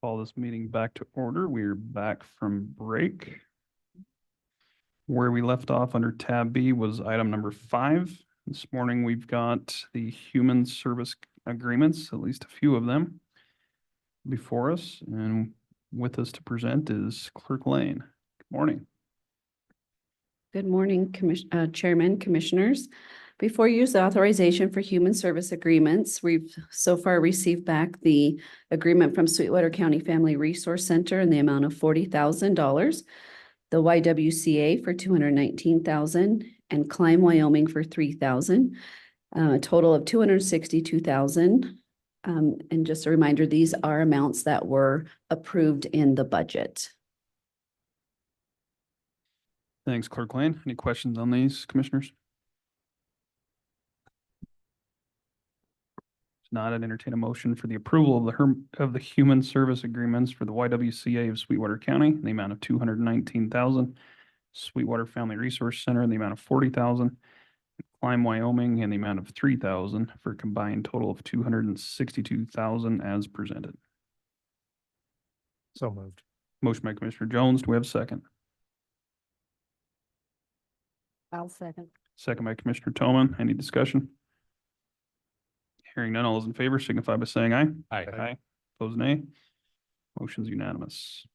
Call this meeting back to order. We're back from break. Where we left off under tab B was item number 5. This morning, we've got the human service agreements, at least a few of them, before us. And with us to present is Clerk Lane. Good morning. Good morning, Chairman, Commissioners. Before you use the authorization for human service agreements, we've so far received back the agreement from Sweetwater County Family Resource Center in the amount of $40,000, the YWCA for $219,000, and Climb Wyoming for $3,000, a total of $262,000. And just a reminder, these are amounts that were approved in the budget. Thanks, Clerk Lane. Any questions on these, Commissioners? If not, I'd entertain a motion for the approval of the human service agreements for the YWCA of Sweetwater County in the amount of $219,000, Sweetwater Family Resource Center in the amount of $40,000, Climb Wyoming in the amount of $3,000 for a combined total of $262,000 as presented. So moved. Motion by Commissioner Jones. Do we have a second? I'll second. Second by Commissioner Toman. Any discussion? Hearing none, all those in favor signify by saying aye. Aye. Opposed, nay. Motion's unanimous.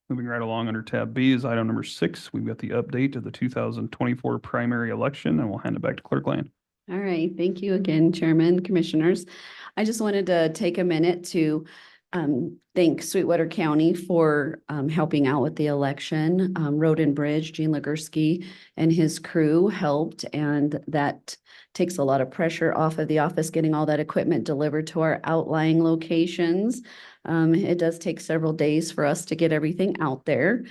Moving right along under tab B is item number 6. We've got the update of the 2024 primary election, and we'll hand it back to Clerk Lane. All right, thank you again, Chairman, Commissioners. I just wanted to take a minute to thank Sweetwater County for helping out with the election. Road and Bridge, Gene Legursky and his crew helped, and that takes a lot of pressure off of the office getting all that equipment delivered to our outlying locations. It does take several days for us to get everything out there.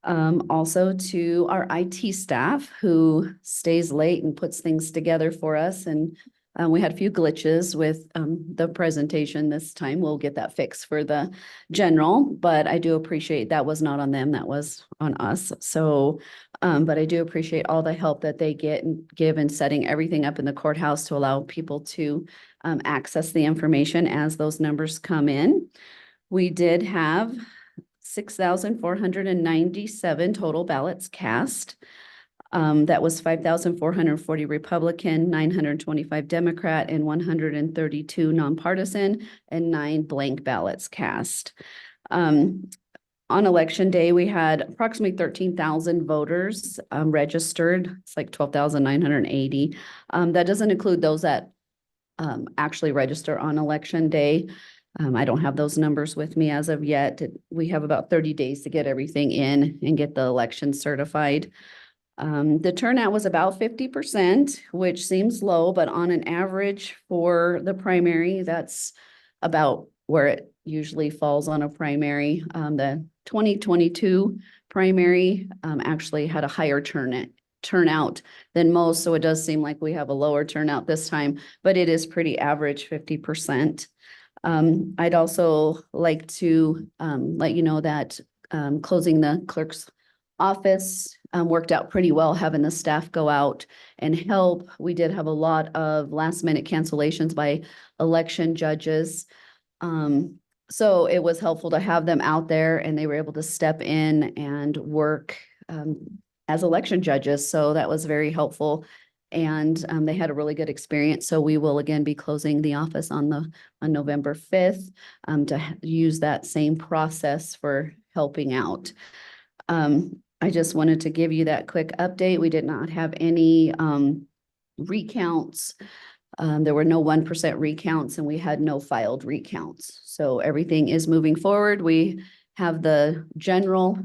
Also to our IT staff who stays late and puts things together for us. And we had a few glitches with the presentation this time. We'll get that fixed for the general, but I do appreciate that was not on them, that was on us. So, but I do appreciate all the help that they get and give in setting everything up in the courthouse to allow people to access the information as those numbers come in. We did have 6,497 total ballots cast. That was 5,440 Republican, 925 Democrat, and 132 nonpartisan, and 9 blank ballots cast. On election day, we had approximately 13,000 voters registered. It's like 12,980. That doesn't include those that actually register on election day. I don't have those numbers with me as of yet. We have about 30 days to get everything in and get the election certified. The turnout was about 50%, which seems low, but on an average for the primary, that's about where it usually falls on a primary. The 2022 primary actually had a higher turnout than most, so it does seem like we have a lower turnout this time, but it is pretty average, 50%. I'd also like to let you know that closing the clerk's office worked out pretty well, having the staff go out and help. We did have a lot of last minute cancellations by election judges. So it was helpful to have them out there, and they were able to step in and work as election judges. So that was very helpful. And they had a really good experience. So we will again be closing the office on November 5th to use that same process for helping out. I just wanted to give you that quick update. We did not have any recounts. There were no 1% recounts, and we had no filed recounts. So everything is moving forward. We have the general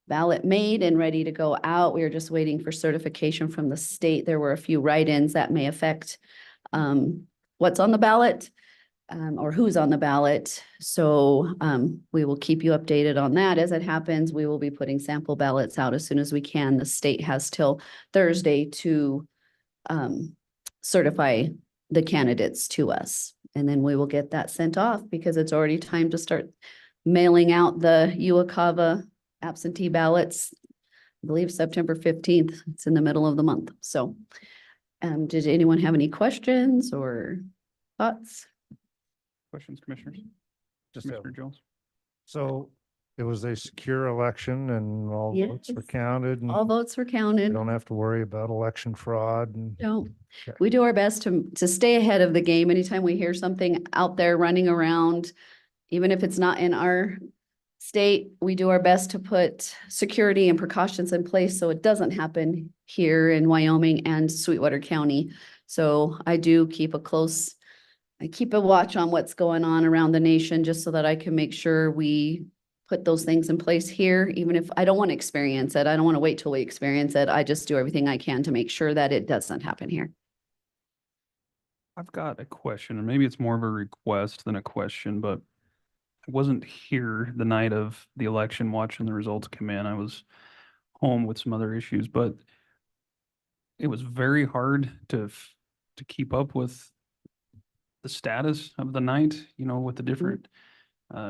ballot made and ready to go out. We are just waiting for certification from the state. There were a few write-ins that may affect what's on the ballot or who's on the ballot. So we will keep you updated on that as it happens. We will be putting sample ballots out as soon as we can. The state has till Thursday to certify the candidates to us. And then we will get that sent off because it's already time to start mailing out the UOCAVA absentee ballots. I believe September 15th. It's in the middle of the month. So did anyone have any questions or thoughts? Questions, Commissioners? Just have- Commissioner Jones? So it was a secure election and all votes were Yes. counted and All votes were we counted. don't have to worry about election fraud and No, Okay. we do our best to stay ahead of the game. Anytime we hear something out there running around, even if it's not in our state, we do our best to put security and precautions in place so it doesn't happen here in Wyoming and Sweetwater County. So I do keep I keep a watch on what's going on around the nation just so that I can make sure we put those things in place here, even if I don't want to experience it. I don't want to wait till we experience it. I just do everything I can to make sure that it doesn't happen here. I've got a question, and maybe it's more of a request than a question, but I wasn't here the night of the election watching the results come in. I was home with some other issues, but it was very hard to keep up with the status of the night, with the different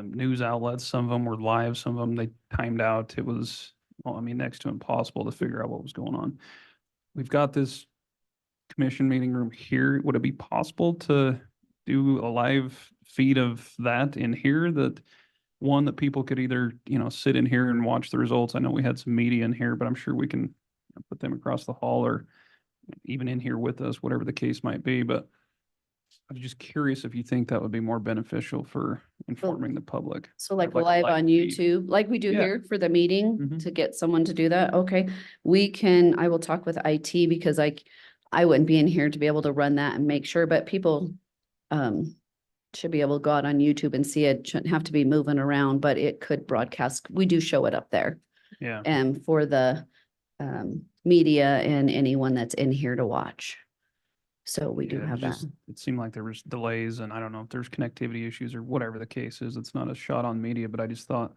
news outlets. Some of them were live, some of them they timed out. It was, next to impossible to figure out what was going on. We've got this commission meeting room here. Would it be possible to do a live feed of that in here, that people could either, sit in here and watch the results? I know we had some media in here, but I'm sure we can put them across the hall or even in here with us, whatever the case might be. But I was just curious if you think that would be more beneficial for informing the public. So like Like a live live on feed. YouTube, like we do Yeah. here for the meeting, Mhm. to get someone to do that. Okay. I will talk with IT because I wouldn't be in here to be able to run that and make sure, but people should be able to go out on YouTube and see it. Shouldn't have to be moving around, but it could broadcast. We do show it up there. Yeah. And for the media and anyone that's in here to watch. So we do Yeah, have that. It seemed like there was delays, and I don't know if there's connectivity issues or whatever the case is. It's not a shot on media, but I just thought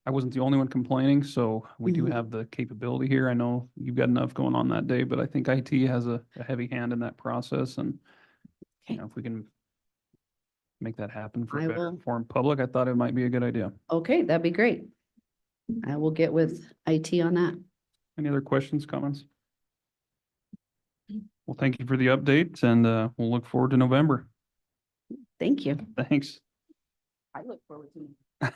I wasn't the only one complaining, so we do Mhm. have the capability here. I know you've got enough going on that day, but I think IT has a heavy hand in that process, and Okay. if we can make that happen for I a better will- informed public, I thought it might be a good idea. Okay, that'd be great. I will get with IT on that. Any other questions, comments? Well, thank you for the update, and we'll look forward to November. Thank you. Thanks. I look forward to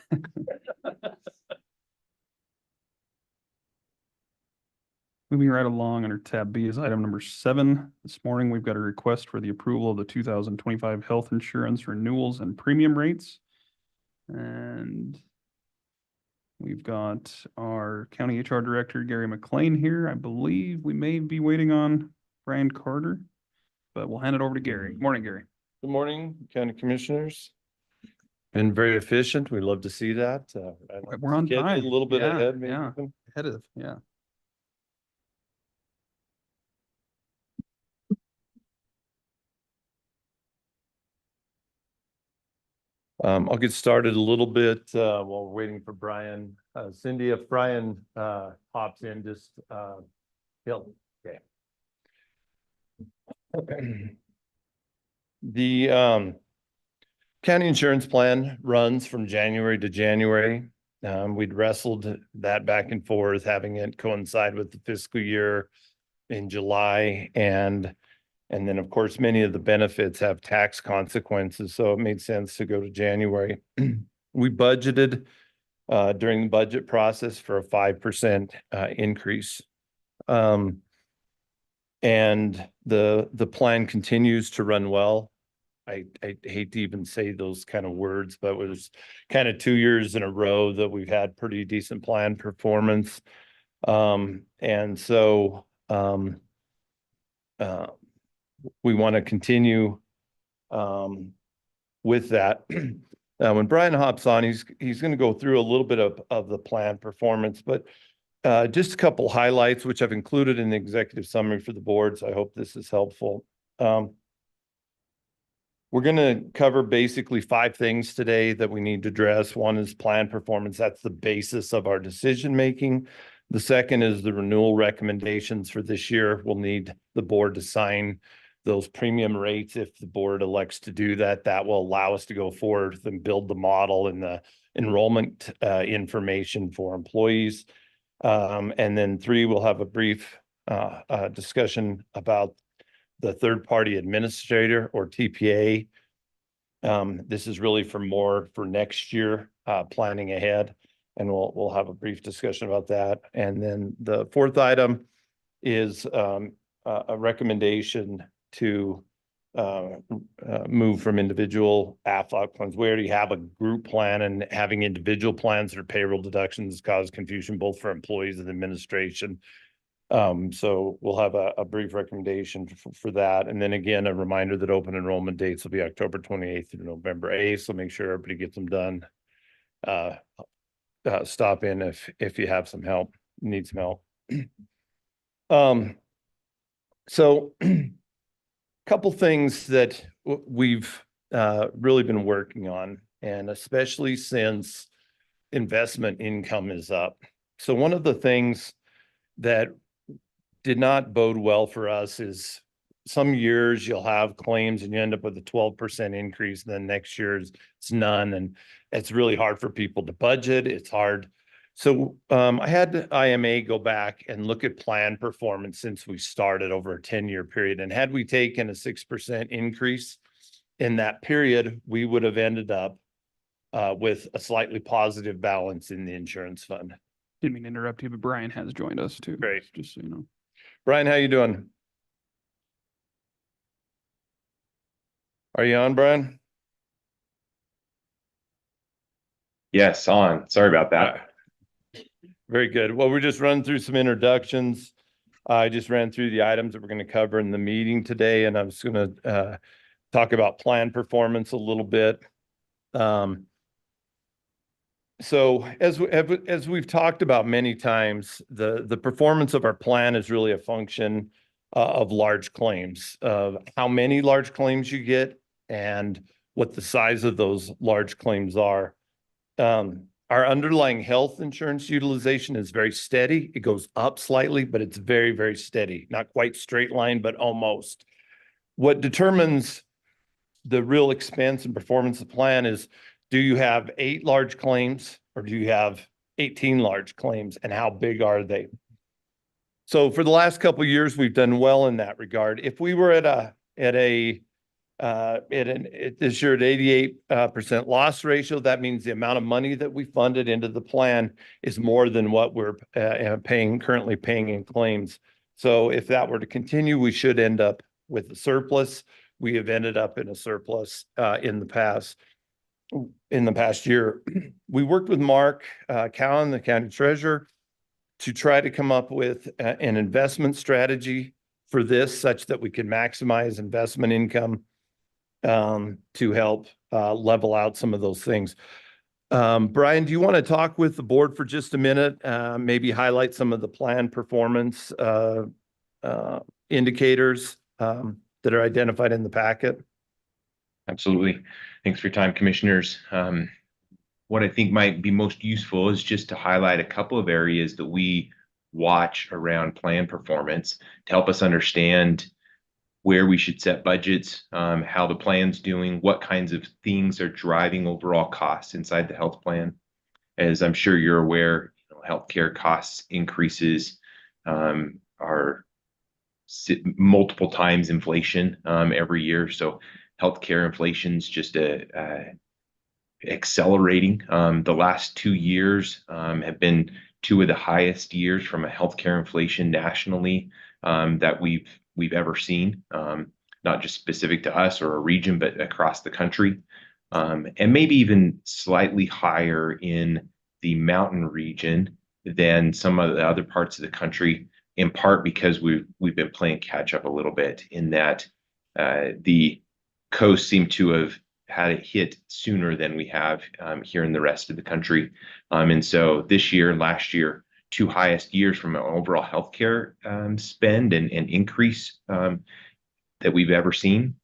Moving right along under tab B is item number 7. This morning, we've got a request for the approval of the 2025 health insurance renewals and premium rates. And we've got our county HR director, Gary McLean, here. I believe we may be waiting on Brian Carter, but we'll hand it over to Gary. Morning, Gary. Good morning, County Commissioners. Been very efficient. We love to see that. We're on Getting time. A little bit Yeah, ahead, maybe. yeah. even. Ahead of, yeah. I'll get started a little bit while we're waiting for Brian. Cindy, if Brian hops in, just he'll, okay. The county insurance plan runs from January to January. We'd wrestled that back and forth, having it coincide with the fiscal year in July, and then, of course, many of the benefits have tax consequences, so it made sense to go to January. We budgeted during the budget process for a 5% increase. And the plan continues to run well. I hate to even say those kind of words, but it was kind of 2 years in a row that we've had pretty decent plan performance. And so we want to continue with that. When Brian hops on, he's going to go through a little bit of the plan performance, but just a couple highlights, which I've included in the executive summary for the board. So I hope this is helpful. We're going to cover basically 5 things today that we need to address. One is plan performance. That's the basis of our decision making. The second is the renewal recommendations for this year. We'll need the board to sign those premium rates. If the board elects to do that, that will allow us to go forward and build the model and the enrollment information for employees. And then 3, we'll have a brief discussion about the third-party administrator or TPA. This is really for more for next year, planning ahead. And we'll have a brief discussion about that. And then the fourth item is a recommendation to move from individual AFLOC plans. We already have a group plan, and having individual plans or payroll deductions cause confusion both for employees and administration. So we'll have a brief recommendation for that. And then again, a reminder that open enrollment dates will be October 28th through November 8th. So make sure everybody gets them done. Stop in if you have some help, need some help. So couple things that we've really been working on, and especially since investment income is up. So one of the things that did not bode well for us is some years you'll have claims and you end up with a 12% increase, and then next year it's none. And it's really hard for people to budget. It's hard. So I had IMA go back and look at plan performance since we started over a 10-year period. And had we taken a 6% increase in that period, we would have ended up with a slightly positive balance in the insurance fund. Didn't mean to interrupt you, but Brian has joined us too. Great. Just so you know. Brian, how you doing? Are you on, Brian? Yes, on. Sorry about that. Very good. Well, we're just running through some introductions. I just ran through the items that we're going to cover in the meeting today, and I'm just going to talk about plan performance a little bit. So as we've talked about many times, the performance of our plan is really a function of large claims, of how many large claims you get and what the size of those large claims are. Our underlying health insurance utilization is very steady. It goes up slightly, but it's very, very steady. Not quite straight line, but almost. What determines the real expense and performance of the plan is, do you have 8 large claims or do you have 18 large claims, and how big are they? So for the last couple of years, we've done well in that regard. If we were this year at 88% loss ratio, that means the amount of money that we funded into the plan is more than what we're currently paying in claims. So if that were to continue, we should end up with a surplus. We have ended up in a surplus in the past year. We worked with Mark Cowan, the county treasurer, to try to come up with an investment strategy for this, such that we can maximize investment income to help level out some of those things. Brian, do you want to talk with the board for just a minute? Maybe highlight some of the plan performance indicators that are identified in the packet? Absolutely. Thanks for your time, commissioners. What I think might be most useful is just to highlight a couple of areas that we watch around plan performance to help us understand where we should set budgets, how the plan's doing, what kinds of things are driving overall costs inside the health plan. As I'm sure you're aware, healthcare costs increases are multiple times inflation every year. So healthcare inflation's just accelerating. The last 2 years have been 2 of the highest years from a healthcare inflation nationally that we've ever seen, not just specific to us or a region, but across the country, and maybe even slightly higher in the mountain region than some of the other parts of the country, in part because we've been playing catch up a little bit in that the coast seem to have had it hit sooner than we have here in the rest of the country. And so this year and last year, 2 highest years from an overall healthcare spend and increase that we've ever seen,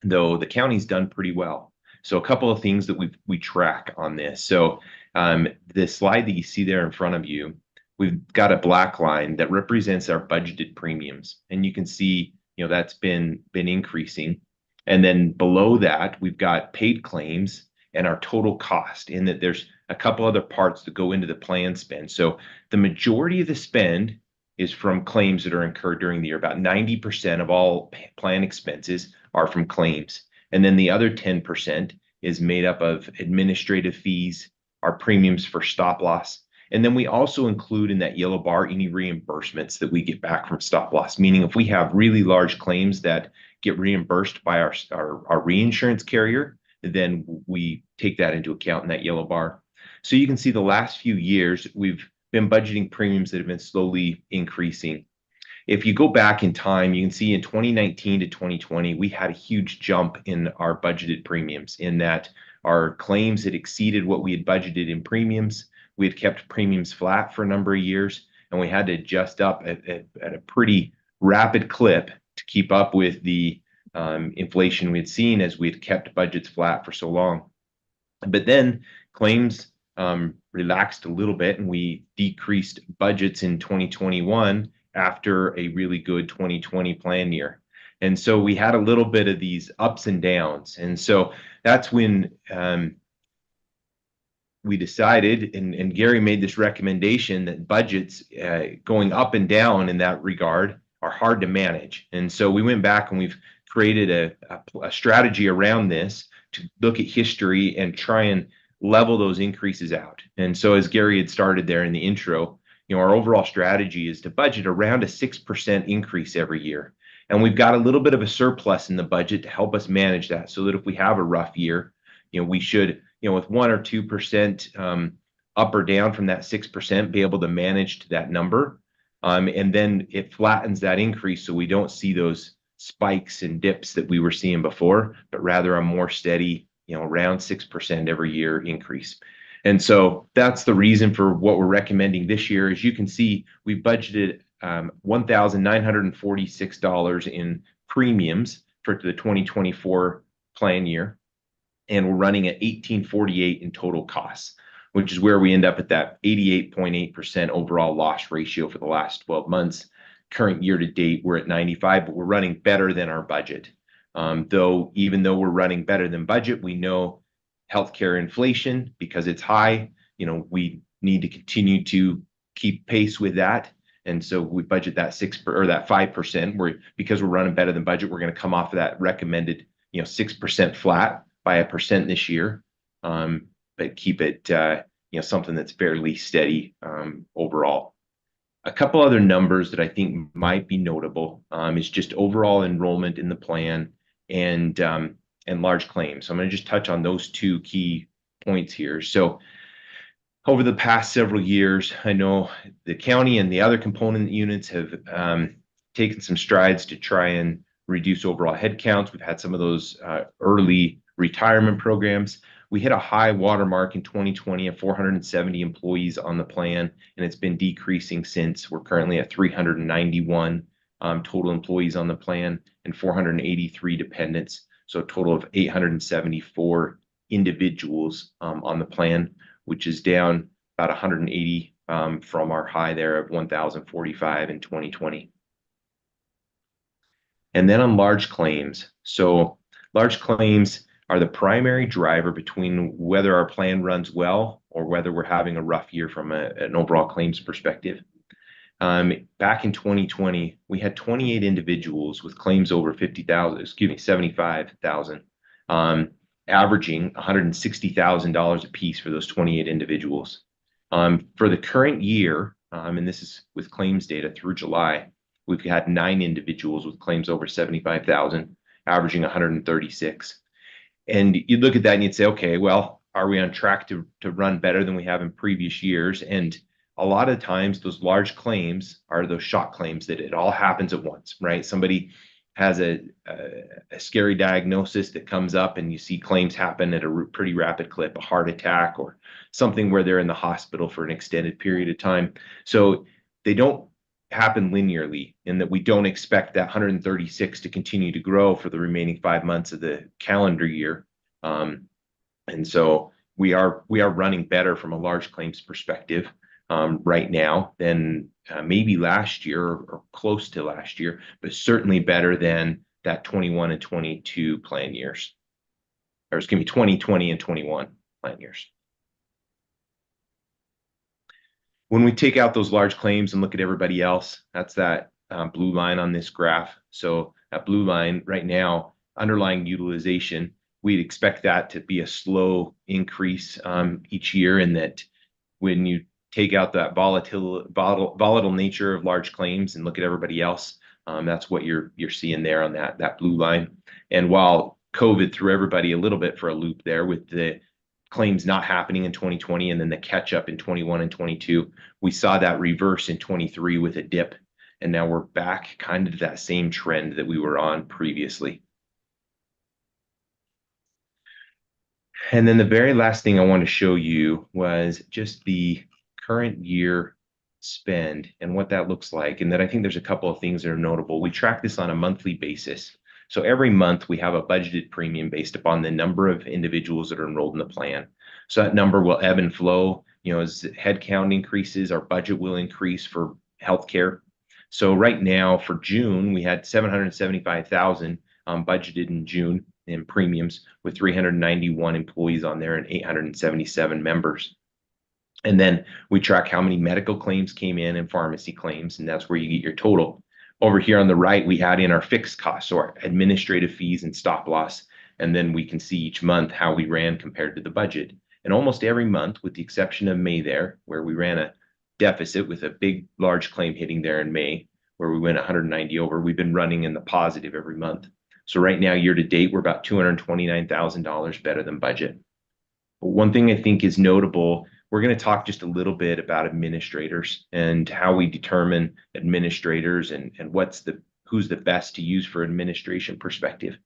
though the county's done pretty well. So a couple of things that we track on this. So the slide that you see there in front of you, we've got a black line that represents our budgeted premiums, and you can see that's been increasing. And then below that, we've got paid claims and our total cost, in that there's a couple other parts that go into the plan spend. So the majority of the spend is from claims that are incurred during the year. About 90% of all plan expenses are from claims. And then the other 10% is made up of administrative fees, our premiums for stop loss. And then we also include in that yellow bar any reimbursements that we get back from stop loss, meaning if we have really large claims that get reimbursed by our reinsurance carrier, then we take that into account in that yellow bar. So you can see the last few years, we've been budgeting premiums that have been slowly increasing. If you go back in time, you can see in 2019 to 2020, we had a huge jump in our budgeted premiums in that our claims had exceeded what we had budgeted in premiums. We had kept premiums flat for a number of years, and we had to adjust up at a pretty rapid clip to keep up with the inflation we had seen as we had kept budgets flat for so long. But then claims relaxed a little bit, and we decreased budgets in 2021 after a really good 2020 plan year. And so we had a little bit of these ups and downs. And so that's when we decided, and Gary made this recommendation, that budgets going up and down in that regard are hard to manage. And so we went back and we've created a strategy around this to look at history and try and level those increases out. And so as Gary had started there in the intro, our overall strategy is to budget around a 6% increase every year. And we've got a little bit of a surplus in the budget to help us manage that, so that if we have a rough year, we should, with 1 or 2% up or down from that 6%, be able to manage to that number. And then it flattens that increase so we don't see those spikes and dips that we were seeing before, but rather a more steady, around 6% every year increase. And so that's the reason for what we're recommending this year. As you can see, we budgeted $1,946 in premiums for the 2024 plan year, and we're running at $1,848 in total costs, which is where we end up at that 88.8% overall loss ratio for the last 12 months. Current year to date, we're at 95, but we're running better than our budget. Even though we're running better than budget, we know healthcare inflation, because it's high, we need to continue to keep pace with that. And so we budget that 5%, because we're running better than budget, we're going to come off of that recommended, 6% flat by 1% this year. But keep it, something that's fairly steady overall. A couple other numbers that I think might be notable is just overall enrollment in the plan and large claims. So I'm going to just touch on those two key points here. So over the past several years, I know the county and the other component units have taken some strides to try and reduce overall headcounts. We've had some of those early retirement programs. We hit a high watermark in 2020 of 470 employees on the plan, and it's been decreasing since. We're currently at 391 total employees on the plan and 483 dependents. So a total of 874 individuals on the plan, which is down about 180 from our high there of 1,045 in 2020. And then on large claims. So large claims are the primary driver between whether our plan runs well or whether we're having a rough year from an overall claims perspective. Back in 2020, we had 28 individuals with claims over 75,000, averaging $160,000 a piece for those 28 individuals. For the current year, and this is with claims data through July, we've had 9 individuals with claims over 75,000, averaging 136. And you look at that and you'd say, okay, well, are we on track to run better than we have in previous years? And a lot of times those large claims are those shock claims that it all happens at once, right? Somebody has a scary diagnosis that comes up and you see claims happen at a pretty rapid clip, a heart attack or something where they're in the hospital for an extended period of time. So they don't happen linearly, in that we don't expect that 136 to continue to grow for the remaining 5 months of the calendar year. And so we are running better from a large claims perspective right now than maybe last year or close to last year, but certainly better than that 21 and 22 plan years. Or it's going to be 2020 and 21 plan years. When we take out those large claims and look at everybody else, that's that blue line on this graph. So that blue line right now, underlying utilization. We'd expect that to be a slow increase each year, and that when you take out that volatile nature of large claims and look at everybody else, that's what you're seeing there on that blue line. And while COVID threw everybody a little bit for a loop there with the claims not happening in 2020 and then the catch up in 21 and 22, we saw that reverse in 23 with a dip. And now we're back kind of to that same trend that we were on previously. And then the very last thing I want to show you was just the current year spend and what that looks like. And then I think there's a couple of things that are notable. We track this on a monthly basis. So every month we have a budgeted premium based upon the number of individuals that are enrolled in the plan. So that number will ebb and flow. You know, as headcount increases, our budget will increase for healthcare. So right now for June, we had 775,000 budgeted in June in premiums, with 391 employees on there and 877 members. And then we track how many medical claims came in and pharmacy claims, and that's where you get your total. Over here on the right, we had in our fixed costs, so our administrative fees and stop loss, and then we can see each month how we ran compared to the budget. And almost every month, with the exception of May there, where we ran a deficit with a big, large claim hitting there in May, where we went 190 over, we've been running in the positive every month. So right now, year to date, we're about $229,000 better than budget. But one thing I think is notable, we're going to talk just a little bit about administrators and how we determine administrators and who's the best to use for administration perspective.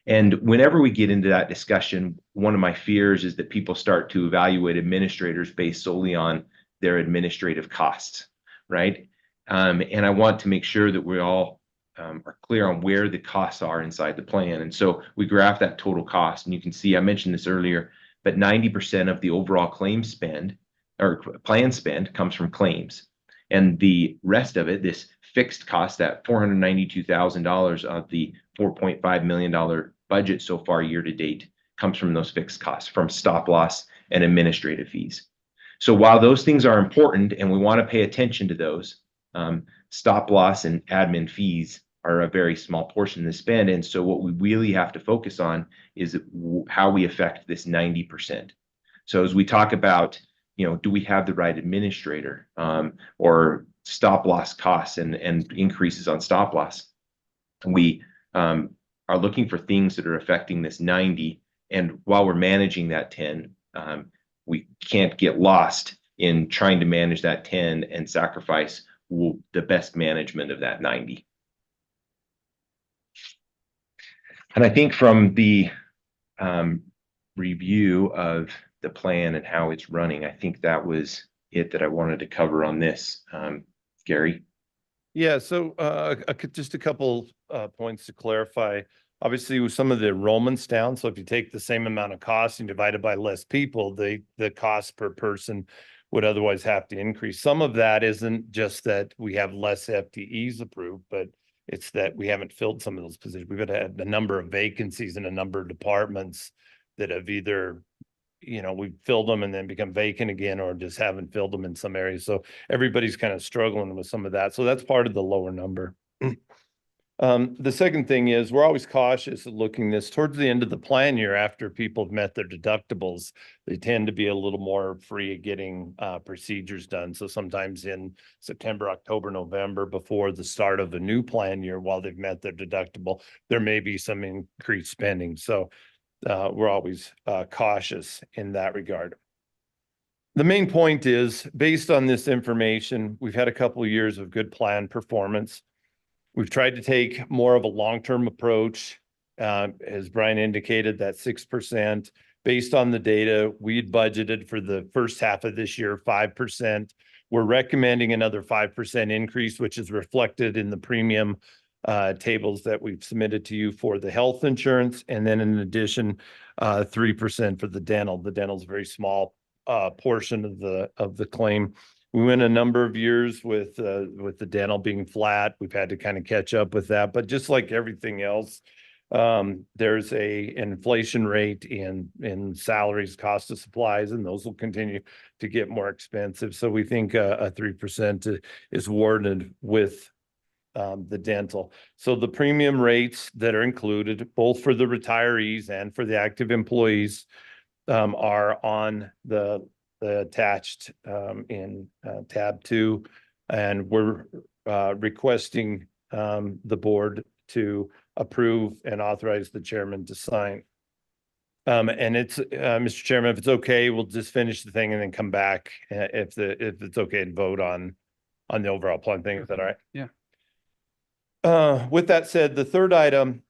And whenever we get into that discussion, one of my fears is that people start to evaluate administrators based solely on their administrative costs, right? And I want to make sure that we all are clear on where the costs are inside the plan. And so we graph that total cost, and you can see, I mentioned this earlier, but 90% of the overall claim spend or plan spend comes from claims. And the rest of it, this fixed cost, that $492,000 of the $4.5 million budget so far year to date, comes from those fixed costs, from stop loss and administrative fees. So while those things are important and we want to pay attention to those, stop loss and admin fees are a very small portion of the spend. And so what we really have to focus on is how we affect this 90%. So as we talk about, you know, do we have the right administrator, or stop loss costs and increases on stop loss? We are looking for things that are affecting this 90. And while we're managing that 10, we can't get lost in trying to manage that 10 and sacrifice the best management of that 90. And I think from the review of the plan and how it's running, I think that was it that I wanted to cover on this. Gary? Yeah, so just a couple points to clarify. Obviously, with some of the enrollments down, so if you take the same amount of cost and divide it by less people, the cost per person would otherwise have to increase. Some of that isn't just that we have less FTEs approved, but it's that we haven't filled some of those positions. We've had a number of vacancies in a number of departments that have either, you know, we've filled them and then become vacant again, or just haven't filled them in some areas. So everybody's kind of struggling with some of that. So that's part of the lower number. The second thing is we're always cautious at looking this towards the end of the plan year. After people have met their deductibles, they tend to be a little more free at getting procedures done. So sometimes in September, October, November, before the start of the new plan year, while they've met their deductible, there may be some increased spending. So we're always cautious in that regard. The main point is, based on this information, we've had a couple of years of good plan performance. We've tried to take more of a long-term approach. As Brian indicated, that 6%. Based on the data, we had budgeted for the first half of this year, 5%. We're recommending another 5% increase, which is reflected in the premium tables that we've submitted to you for the health insurance. And then in addition, 3% for the dental. The dental is a very small portion of the claim. We went a number of years with the dental being flat. We've had to kind of catch up with that, but just like everything else, there's an inflation rate in salaries, cost of supplies, and those will continue to get more expensive. So we think a 3% is warranted with the dental. So the premium rates that are included, both for the retirees and for the active employees, are on the attached in tab 2. And we're requesting the board to approve and authorize the chairman to sign. And it's, Mr. Chairman, if it's okay, we'll just finish the thing and then come back if it's okay and vote on the overall plan thing. Is that all right? Yeah. With that said, the third item,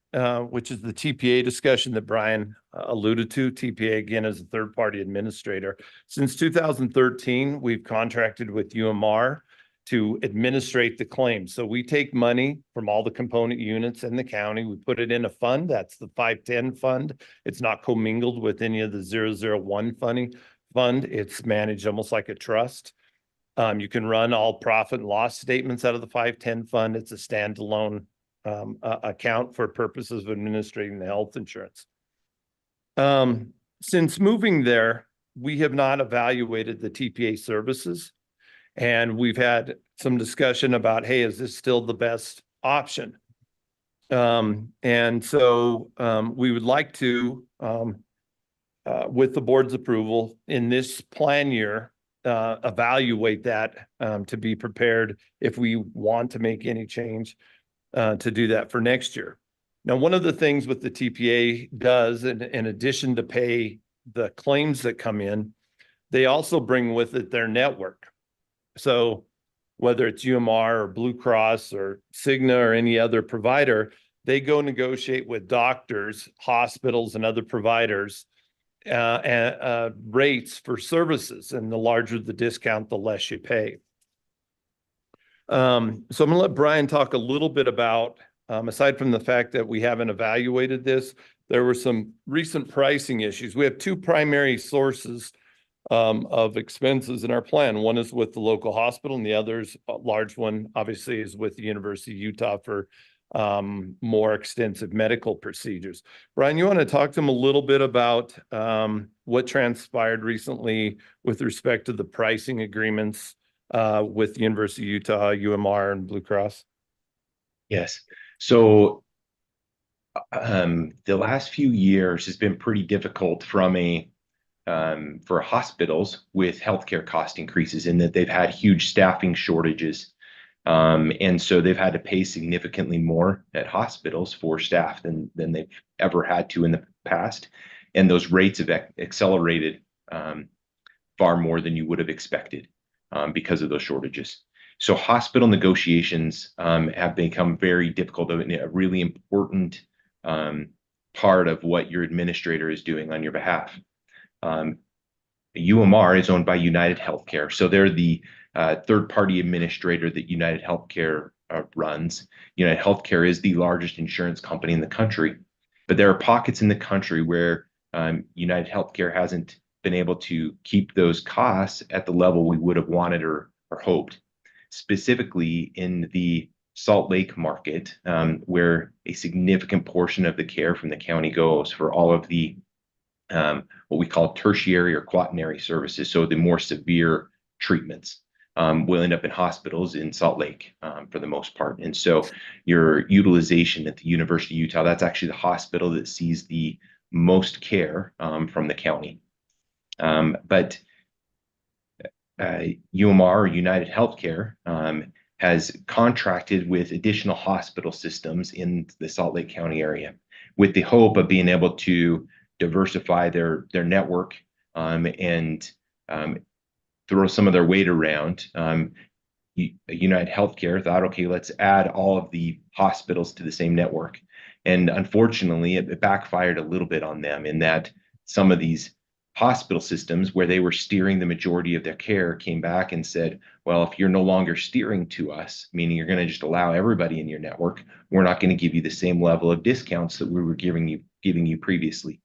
which is the TPA discussion that Brian alluded to. TPA, again, is a third-party administrator. Since 2013, we've contracted with UMR to administrate the claims. So we take money from all the component units in the county, we put it in a fund, that's the 510 fund. It's not commingled with any of the 001 fund. It's managed almost like a trust. You can run all profit and loss statements out of the 510 fund. It's a standalone account for purposes of administrating the health insurance. Since moving there, we have not evaluated the TPA services. And we've had some discussion about, hey, is this still the best option? And so we would like to, with the board's approval in this plan year, evaluate that to be prepared if we want to make any change to do that for next year. Now, one of the things with the TPA does, in addition to pay the claims that come in, they also bring with it their network. So whether it's UMR or Blue Cross or Cigna or any other provider, they go negotiate with doctors, hospitals, and other providers rates for services. And the larger the discount, the less you pay. So I'm going to let Brian talk a little bit about, aside from the fact that we haven't evaluated this, there were some recent pricing issues. We have two primary sources of expenses in our plan. One is with the local hospital, and the other's a large one, obviously, is with the University of Utah for more extensive medical procedures. Brian, you want to talk to them a little bit about what transpired recently with respect to the pricing agreements with the University of Utah, UMR, and Blue Cross? Yes. So the last few years has been pretty difficult for hospitals with healthcare cost increases, in that they've had huge staffing shortages. And so they've had to pay significantly more at hospitals for staff than they've ever had to in the past. And those rates have accelerated far more than you would have expected because of those shortages. So hospital negotiations have become very difficult, a really important part of what your administrator is doing on your behalf. UMR is owned by United Healthcare. So they're the third-party administrator that United Healthcare runs. United Healthcare is the largest insurance company in the country, but there are pockets in the country where United Healthcare hasn't been able to keep those costs at the level we would have wanted or hoped. Specifically in the Salt Lake market, where a significant portion of the care from the county goes for all of the what we call tertiary or quaternary services. So the more severe treatments will end up in hospitals in Salt Lake for the most part. And so your utilization at the University of Utah, that's actually the hospital that sees the most care from the county. But UMR, or United Healthcare, has contracted with additional hospital systems in the Salt Lake County area with the hope of being able to diversify their network and throw some of their weight around. United Healthcare thought, okay, let's add all of the hospitals to the same network. And unfortunately, it backfired a little bit on them, in that some of these hospital systems where they were steering the majority of their care came back and said, well, if you're no longer steering to us, meaning you're going to just allow everybody in your network, we're not going to give you the same level of discounts that we were giving you previously.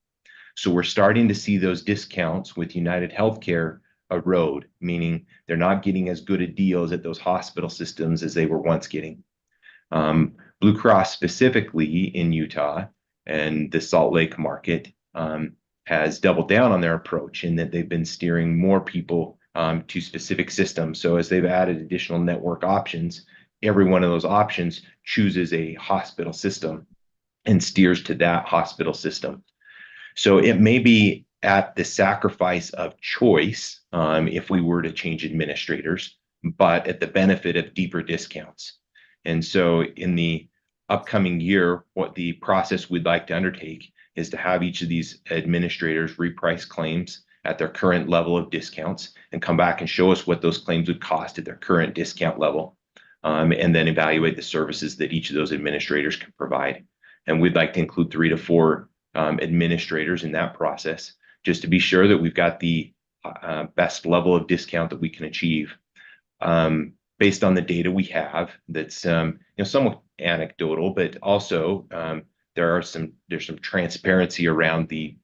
So we're starting to see those discounts with United Healthcare erode, meaning they're not getting as good a deals at those hospital systems as they were once getting. Blue Cross, specifically in Utah and the Salt Lake market, has doubled down on their approach, in that they've been steering more people to specific systems. So as they've added additional network options, every one of those options chooses a hospital system and steers to that hospital system. So it may be at the sacrifice of choice if we were to change administrators, but at the benefit of deeper discounts. And so in the upcoming year, what the process we'd like to undertake is to have each of these administrators reprice claims at their current level of discounts and come back and show us what those claims would cost at their current discount level, and then evaluate the services that each of those administrators can provide. And we'd like to include 3 to 4 administrators in that process, just to be sure that we've got the best level of discount that we can achieve. Based on the data we have, that's somewhat anecdotal, but also there's some transparency around the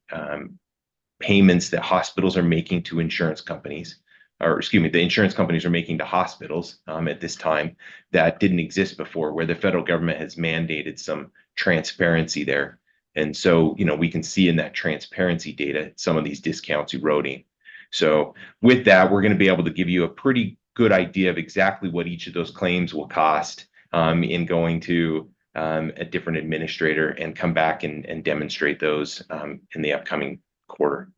payments that hospitals are making to insurance companies, or excuse me, the insurance companies are making to hospitals at this time that didn't exist before, where the federal government has mandated some transparency there. And so, we can see in that transparency data some of these discounts eroding. So with that, we're going to be able to give you a pretty good idea of exactly what each of those claims will cost in going to a different administrator, and come back and demonstrate those in the upcoming quarter.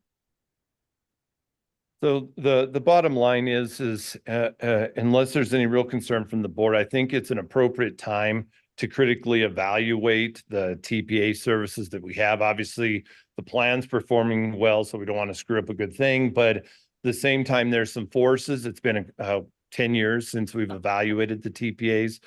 So the bottom line is unless there's any real concern from the board, I think it's an appropriate time to critically evaluate the TPA services that we have. Obviously, the plan's performing well, so we don't want to screw up a good thing, but at the same time, there's some forces. It's been 10 years since we've evaluated the TPAs.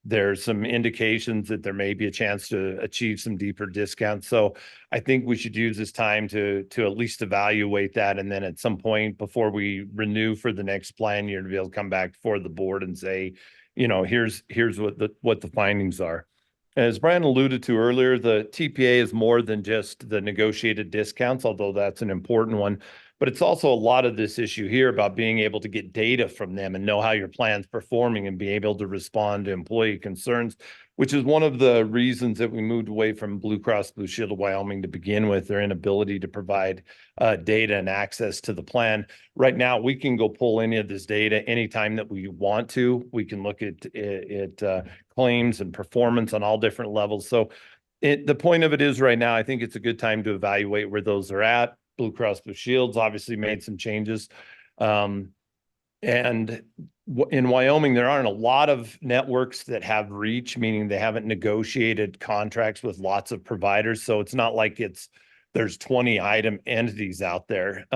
There's some indications that there may be a chance to achieve some deeper discounts. So I think we should use this time to at least evaluate that. And then at some point before we renew for the next plan year, to be able to come back before the board and say, here's what the findings are. As Brian alluded to earlier, the TPA is more than just the negotiated discounts, although that's an important one. But it's also a lot of this issue here about being able to get data from them and know how your plan's performing and be able to respond to employee concerns, which is one of the reasons that we moved away from Blue Cross Blue Shield of Wyoming to begin with, their inability to provide data and access to the plan. Right now, we can go pull any of this data anytime that we want to. We can look at claims and performance on all different levels. So the point of it is right now, I think it's a good time to evaluate where those are at. Blue Cross Blue Shield's obviously made some changes. And in Wyoming, there aren't a lot of networks that have reach, meaning they haven't negotiated contracts with lots of providers. So it's not like there's 20 item entities out there.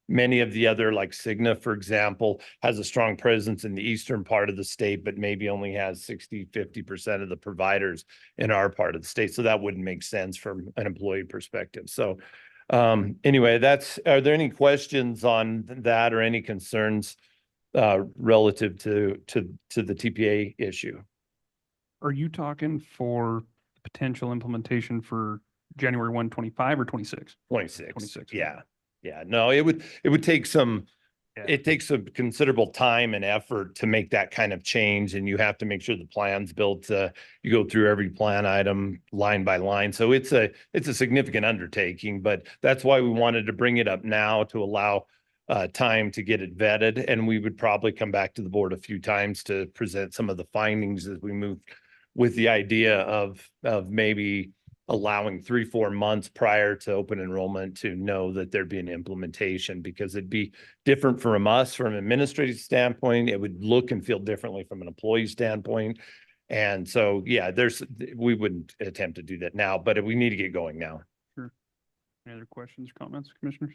Many of the other, like Cigna, for example, has a strong presence in the eastern part of the state, but maybe only has 50% of the providers in our part of the state. So that wouldn't make sense from an employee perspective. So anyway, are there any questions on that or any concerns relative to the TPA issue? Are you talking for potential implementation for January 1, 25 or 26? 26. 26. Yeah. Yeah. No, it would take some, it takes some considerable time and effort to make that kind of change. And you have to make sure the plan's built, you go through every plan item line by line. So it's a significant undertaking, but that's why we wanted to bring it up now to allow time to get it vetted. And we would probably come back to the board a few times to present some of the findings as we move, with the idea of maybe allowing 3-4 months prior to open enrollment to know that there'd be an implementation, because it'd be different from us from an administrative standpoint. It would look and feel differently from an employee standpoint. And so, yeah, we wouldn't attempt to do that now, but we need to get going now. Sure. Any other questions, comments, commissioners?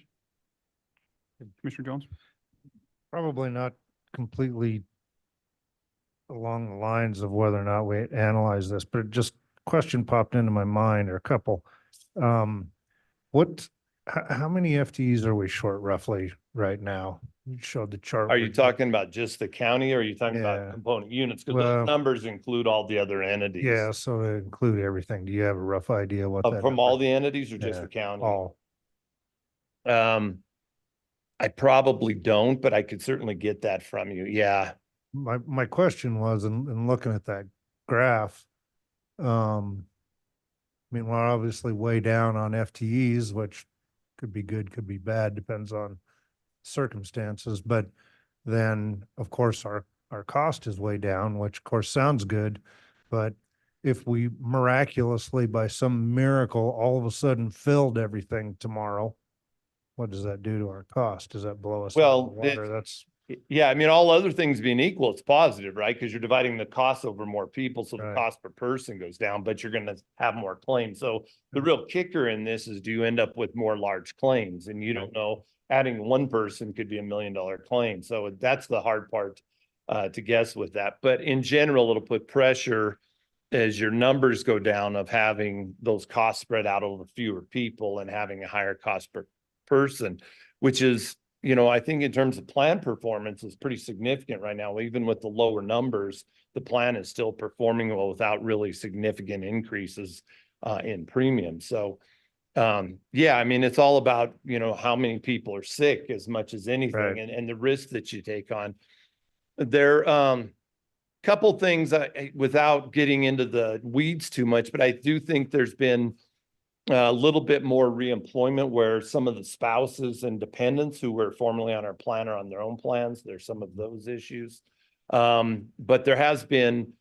Commissioner Jones? Probably not completely along the lines of whether or not we analyze this, but just question popped into my mind, or a couple. How many FTEs are we short roughly right now? You showed the chart. Are you talking about just the county, or are you talking about Yeah. component units? Because Well, those numbers include all the other entities. Yeah, so to include everything, do you have a rough idea what that? From all number- the entities or just Yeah, the county? All. I probably don't, but I could certainly get that from you. Yeah. My question was, in looking at that graph, I mean, we're obviously way down on FTEs, which could be good, could be bad, depends on circumstances. But then, of course, our our cost is way down, which of course sounds good. But if we miraculously, by some miracle, all of a sudden filled everything tomorrow, what does that do to our cost? Does that blow us out of Well, the water? That's Yeah, I mean, all other things being equal, it's positive, right? Because you're dividing the cost over more people, so the Right. cost per person goes down, but you're gonna have more claims. So the real kicker in this is, do you end up with more large claims? And you don't know, adding one person could be $1 million claim. So that's the hard part to guess with that. But in general, it'll put pressure as your numbers go down of having those costs spread out over fewer people and having a higher cost per person, which is, I think in terms of plan performance is pretty significant right now. Even with the lower numbers, the plan is still performing well without really significant increases in premium. So, yeah, I mean, it's all about, how many people are sick as much as anything, Right. and the risk that you take on. There, couple things without getting into the weeds too much, but I do think there's been a little bit more reemployment where some of the spouses and dependents who were formerly on our plan are on their own plans. There's some of those issues. But there has been,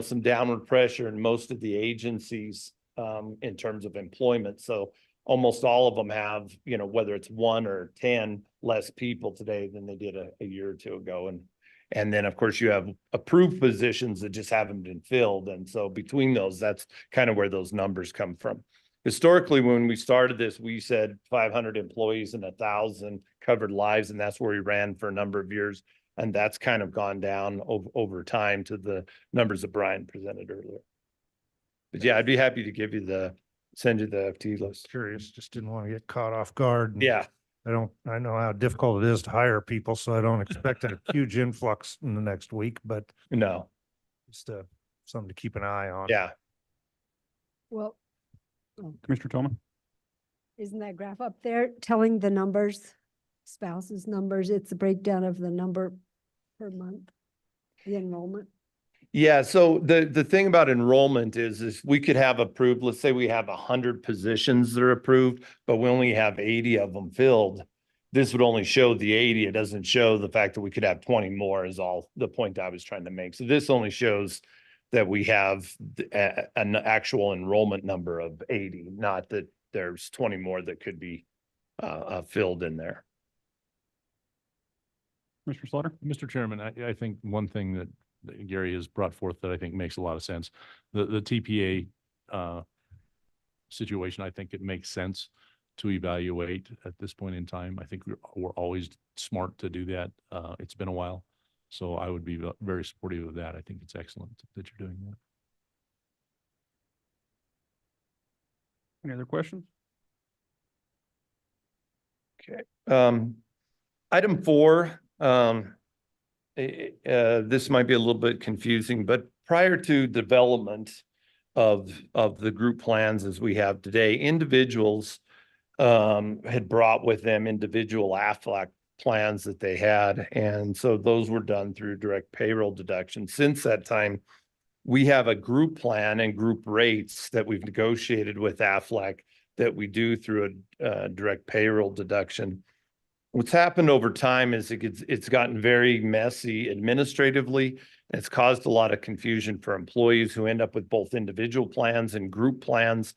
some downward pressure in most of the agencies in terms of employment. So almost all of them have, whether it's 1 or 10 less people today than they did a year or two ago. And then, of course, you have approved positions that just haven't been filled. And so between those, that's kind of where those numbers come from. Historically, when we started this, we said 500 employees and 1,000 covered lives, and that's where we ran for a number of years. And that's kind of gone down over time to the numbers that Brian presented earlier. But yeah, I'd be happy to send you the FT list. curious, just didn't want to get caught off guard. And Yeah, I know how difficult it is to hire people, so I don't expect a huge influx in the next week, but no, just something to keep an eye on. yeah. Well, Commissioner Tolman? isn't that graph up there telling the numbers, spouses numbers? It's a breakdown of the number per month, the enrollment. Yeah, so the thing about enrollment is we could have approved, let's say we have 100 positions that are approved, but we only have 80 of them filled. This would only show the 80. It doesn't show the fact that we could have 20 more is all the point I was trying to make. So this only shows that we have an actual enrollment number of 80, not that there's 20 more that could be filled in there. Commissioner Slaughter? Mr. Chairman, I think one thing that Gary has brought forth that I think makes a lot of sense, the TPA situation, I think it makes sense to evaluate at this point in time. I think we're always smart to do that. It's been a while, so I would be very supportive of that. I think it's excellent that you're doing that. Any other questions? Item 4, this might be a little bit confusing, but prior to development of the group plans as we have today, individuals had brought with them individual AFLAC plans that they had. And so those were done through direct payroll deduction. Since that time, we have a group plan and group rates that we've negotiated with AFLAC that we do through a direct payroll deduction. What's happened over time is it's gotten very messy administratively. It's caused a lot of confusion for employees who end up with both individual plans and group plans,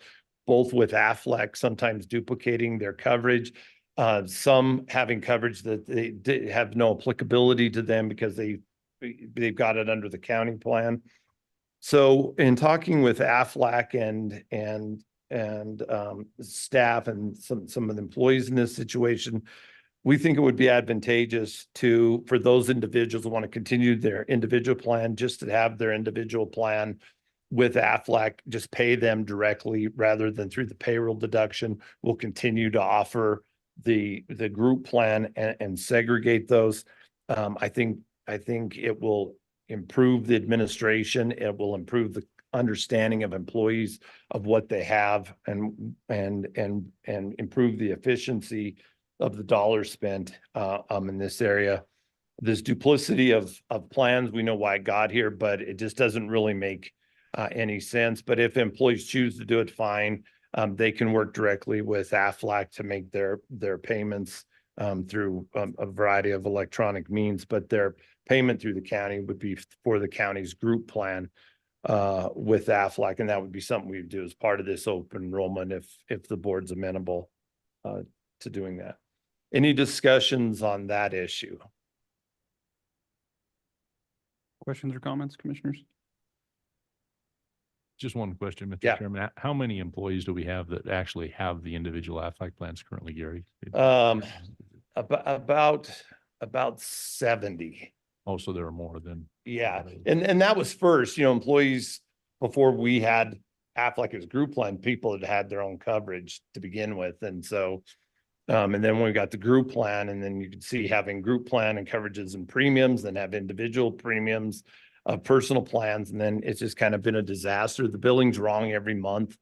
both with AFLAC, sometimes duplicating their coverage, some having coverage that they have no applicability to them because they've got it under the county plan. So in talking with AFLAC and staff and some of the employees in this situation, we think it would be advantageous for those individuals who want to continue their individual plan, just to have their individual plan with AFLAC, just pay them directly rather than through the payroll deduction. We'll continue to offer the group plan and segregate those. I think it will improve the administration. It will improve the understanding of employees of what they have and improve the efficiency of the dollars spent in this area. This duplicity of plans, we know why it got here, but it just doesn't really make any sense. But if employees choose to do it, fine. They can work directly with AFLAC to make their payments through a variety of electronic means, but their payment through the county would be for the county's group plan with Aflac, and that would be something we'd do as part of this open enrollment if the board's amenable to doing that. Any discussions on that issue? Questions or comments, commissioners? Just one question, Mr. Yeah. Chairman. How many employees do we have that actually have the individual Aflac plans currently, Gary? About 70. Oh, so there are more than. Yeah, and that was first, employees before we had Aflac as group plan, people had had their own coverage to begin with. And so, and then when we got the group plan, and then you could see having group plan and coverages and premiums, then have individual premiums, personal plans, and then it's just kind of been a disaster. The billing's wrong every month.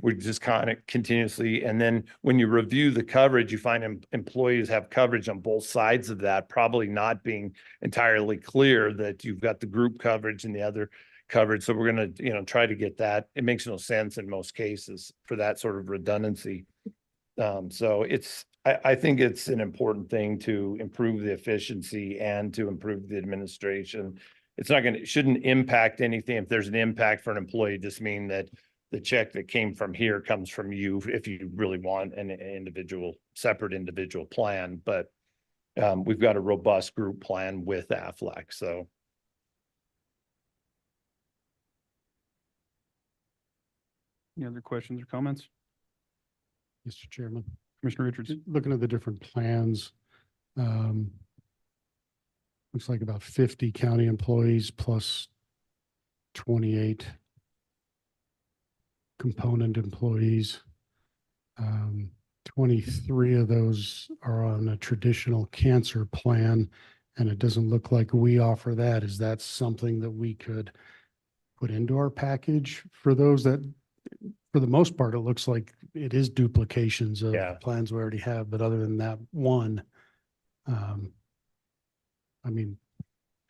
We just kind of continuously, and then when you review the coverage, you find employees have coverage on both sides of that, probably not being entirely clear that you've got the group coverage and the other coverage. So we're going to, try to get that. It makes no sense in most cases for that sort of redundancy. So I think it's an important thing to improve the efficiency and to improve the administration. It's not it shouldn't impact anything. If there's an impact for an employee, just mean that the check that came from here comes from you if you really want an separate individual plan. But we've got a robust group plan with Aflac. So. Any other questions or comments? Mr. Chairman, Commissioner Richards? looking at the different plans, looks like about 50 county employees plus 28 component employees. 23 of those are on a traditional cancer plan, and it doesn't look like we offer that. Is that something that we could put into our package for those that, for the most part, it looks like it is duplications of Yeah. plans we already have, but other than that one, I mean,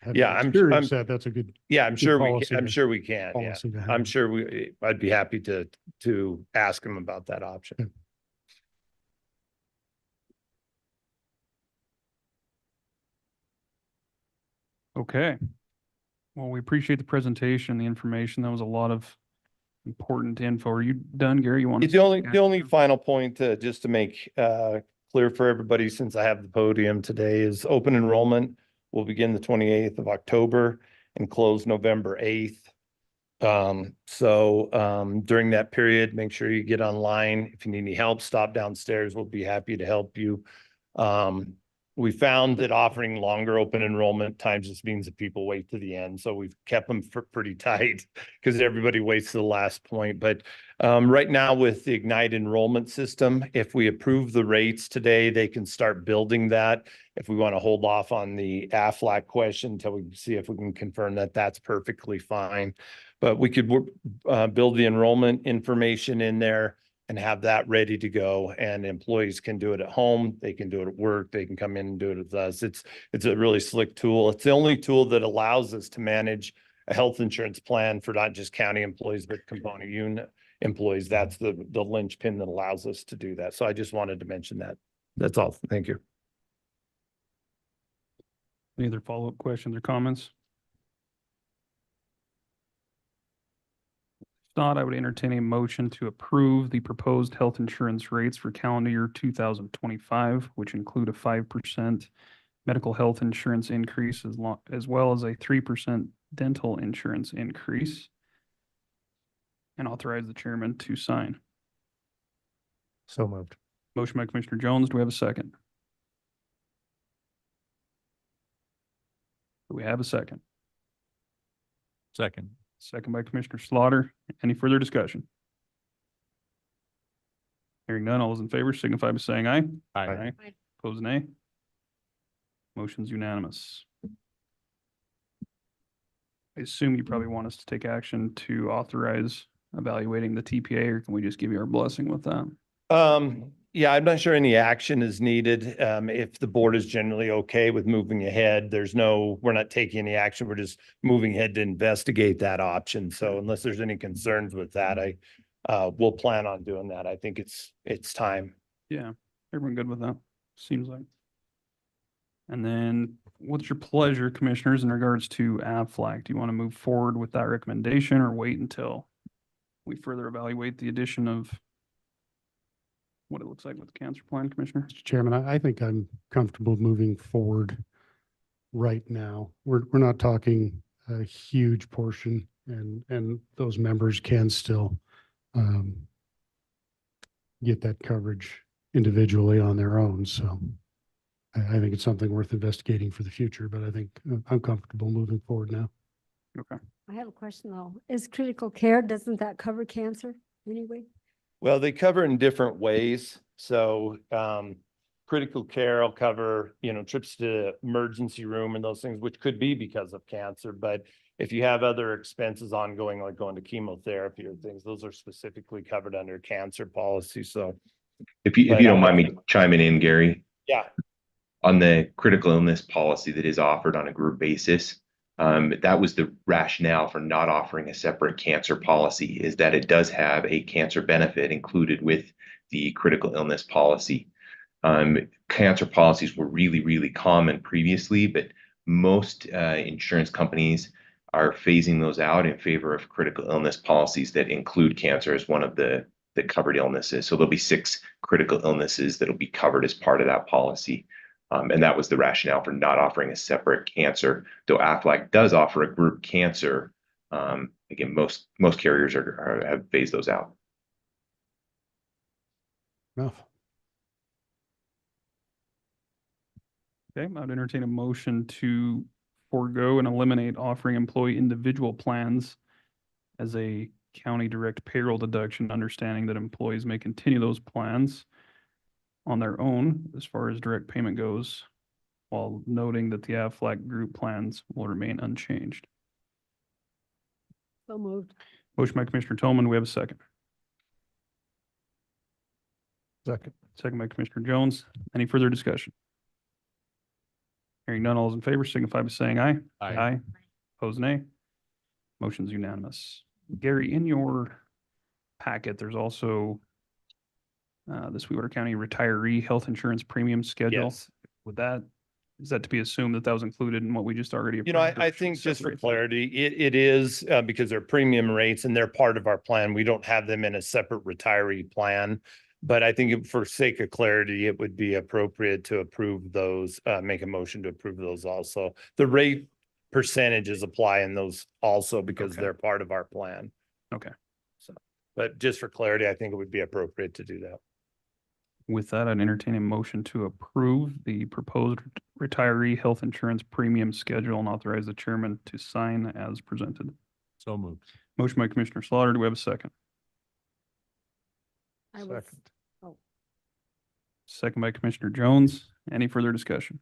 having Yeah, I'm experienced that, that's a good Yeah, I'm sure policy I'm to- sure we can. Yeah, policy to have. I'm sure I'd be happy to ask him about that option. Okay. Okay. Well, we appreciate the presentation, the information. That was a lot of important info. Are you done, Gary? You want? The only final point just to make clear for everybody, since I have the podium today, is open enrollment will begin the 28th of October and close November 8th. So during that period, make sure you get online. If you need any help, stop downstairs. We'll be happy to help you. We found that offering longer open enrollment times just means that people wait to the end. So we've kept them pretty tight because everybody waits to the last point. But right now with the Ignite enrollment system, if we approve the rates today, they can start building that. If we want to hold off on the Aflac question until we see if we can confirm that, that's perfectly fine. But we could build the enrollment information in there and have that ready to go, and employees can do it at home. They can do it at work. They can come in and do it with us. It's a really slick tool. It's the only tool that allows us to manage a health insurance plan for not just county employees, but component unit employees. That's the linchpin that allows us to do that. So I just wanted to mention that. That's all. Thank you. Any other follow-up questions or comments? If not, I would entertain a motion to approve the proposed health insurance rates for calendar year 2025, which include a 5% medical health insurance increase as well as a 3% dental insurance increase, and authorize the chairman to sign. So moved. Motion by Commissioner Jones. Do we have a second? Do we have a second? Second. Second by Commissioner Slaughter. Any further discussion? Hearing none, all those in favor signify by saying aye. Aye. Opposed, nay. Motion's unanimous. I assume you probably want us to take action to authorize evaluating the TPA, or can we just give you our blessing with that? Yeah, I'm not sure any action is needed. If the board is generally okay with moving ahead, we're not taking any action. We're just moving ahead to investigate that option. So unless there's any concerns with that, we'll plan on doing that. I think it's time. Yeah, everyone good with that? seems like. And then what's your pleasure, commissioners, in regards to Aflac? Do you want to move forward with that recommendation or wait until we further evaluate the addition of what it looks like with the cancer plan, Commissioner? Mr. Chairman, I think I'm comfortable moving forward right now. We're not talking a huge portion and those members can still get that coverage individually on their own. So I think it's something worth investigating for the future, but I think I'm comfortable moving forward now. Okay. I have a question though. Is critical care, doesn't that cover cancer anyway? Well, they cover in different ways. So critical care will cover, trips to the emergency room and those things, which could be because of cancer. But if you have other expenses ongoing, like going to chemotherapy or things, those are specifically covered under cancer policy. So If you But don't I mind me think- chiming in, Gary, yeah, on the critical illness policy that is offered on a group basis, that was the rationale for not offering a separate cancer policy, is that it does have a cancer benefit included with the critical illness policy. Cancer policies were really, really common previously, but most insurance companies are phasing those out in favor of critical illness policies that include cancer as one of the covered illnesses. So there'll be 6 critical illnesses that'll be covered as part of that policy. And that was the rationale for not offering a separate cancer, though Aflac does offer a group cancer. Again, most carriers have phased those out. Enough. Okay, I'd entertain a motion to forego and eliminate offering employee individual plans as a county direct payroll deduction, understanding that employees may continue those plans on their own as far as direct payment goes, while noting that the Aflac group plans will remain unchanged. So moved. Motion by Commissioner Tillman, we have a second. Second. Second by Commissioner Jones. Any further discussion? Hearing none, all those in favor signify by saying aye. Aye. Opposed, nay. Motion's unanimous. Gary, in your packet, there's also the Sweetwater County retiree health insurance premium schedule. yes. Is that to be assumed that that was included in what we just already approved? I or should we think just for separate that? clarity, it is because they're premium rates and they're part of our plan. We don't have them in a separate retiree plan. But I think for sake of clarity, it would be appropriate to approve those, make a motion to approve those also. The rate percentages apply in those also because Okay. they're part of our plan. Okay. So, but just for clarity, I think it would be appropriate to do that. With that, I'd entertain a motion to approve the proposed retiree health insurance premium schedule and authorize the chairman to sign as presented. So moved. Motion by Commissioner Slaughter. Do we have a second? I was, Second. Second by Commissioner Jones. Any further discussion?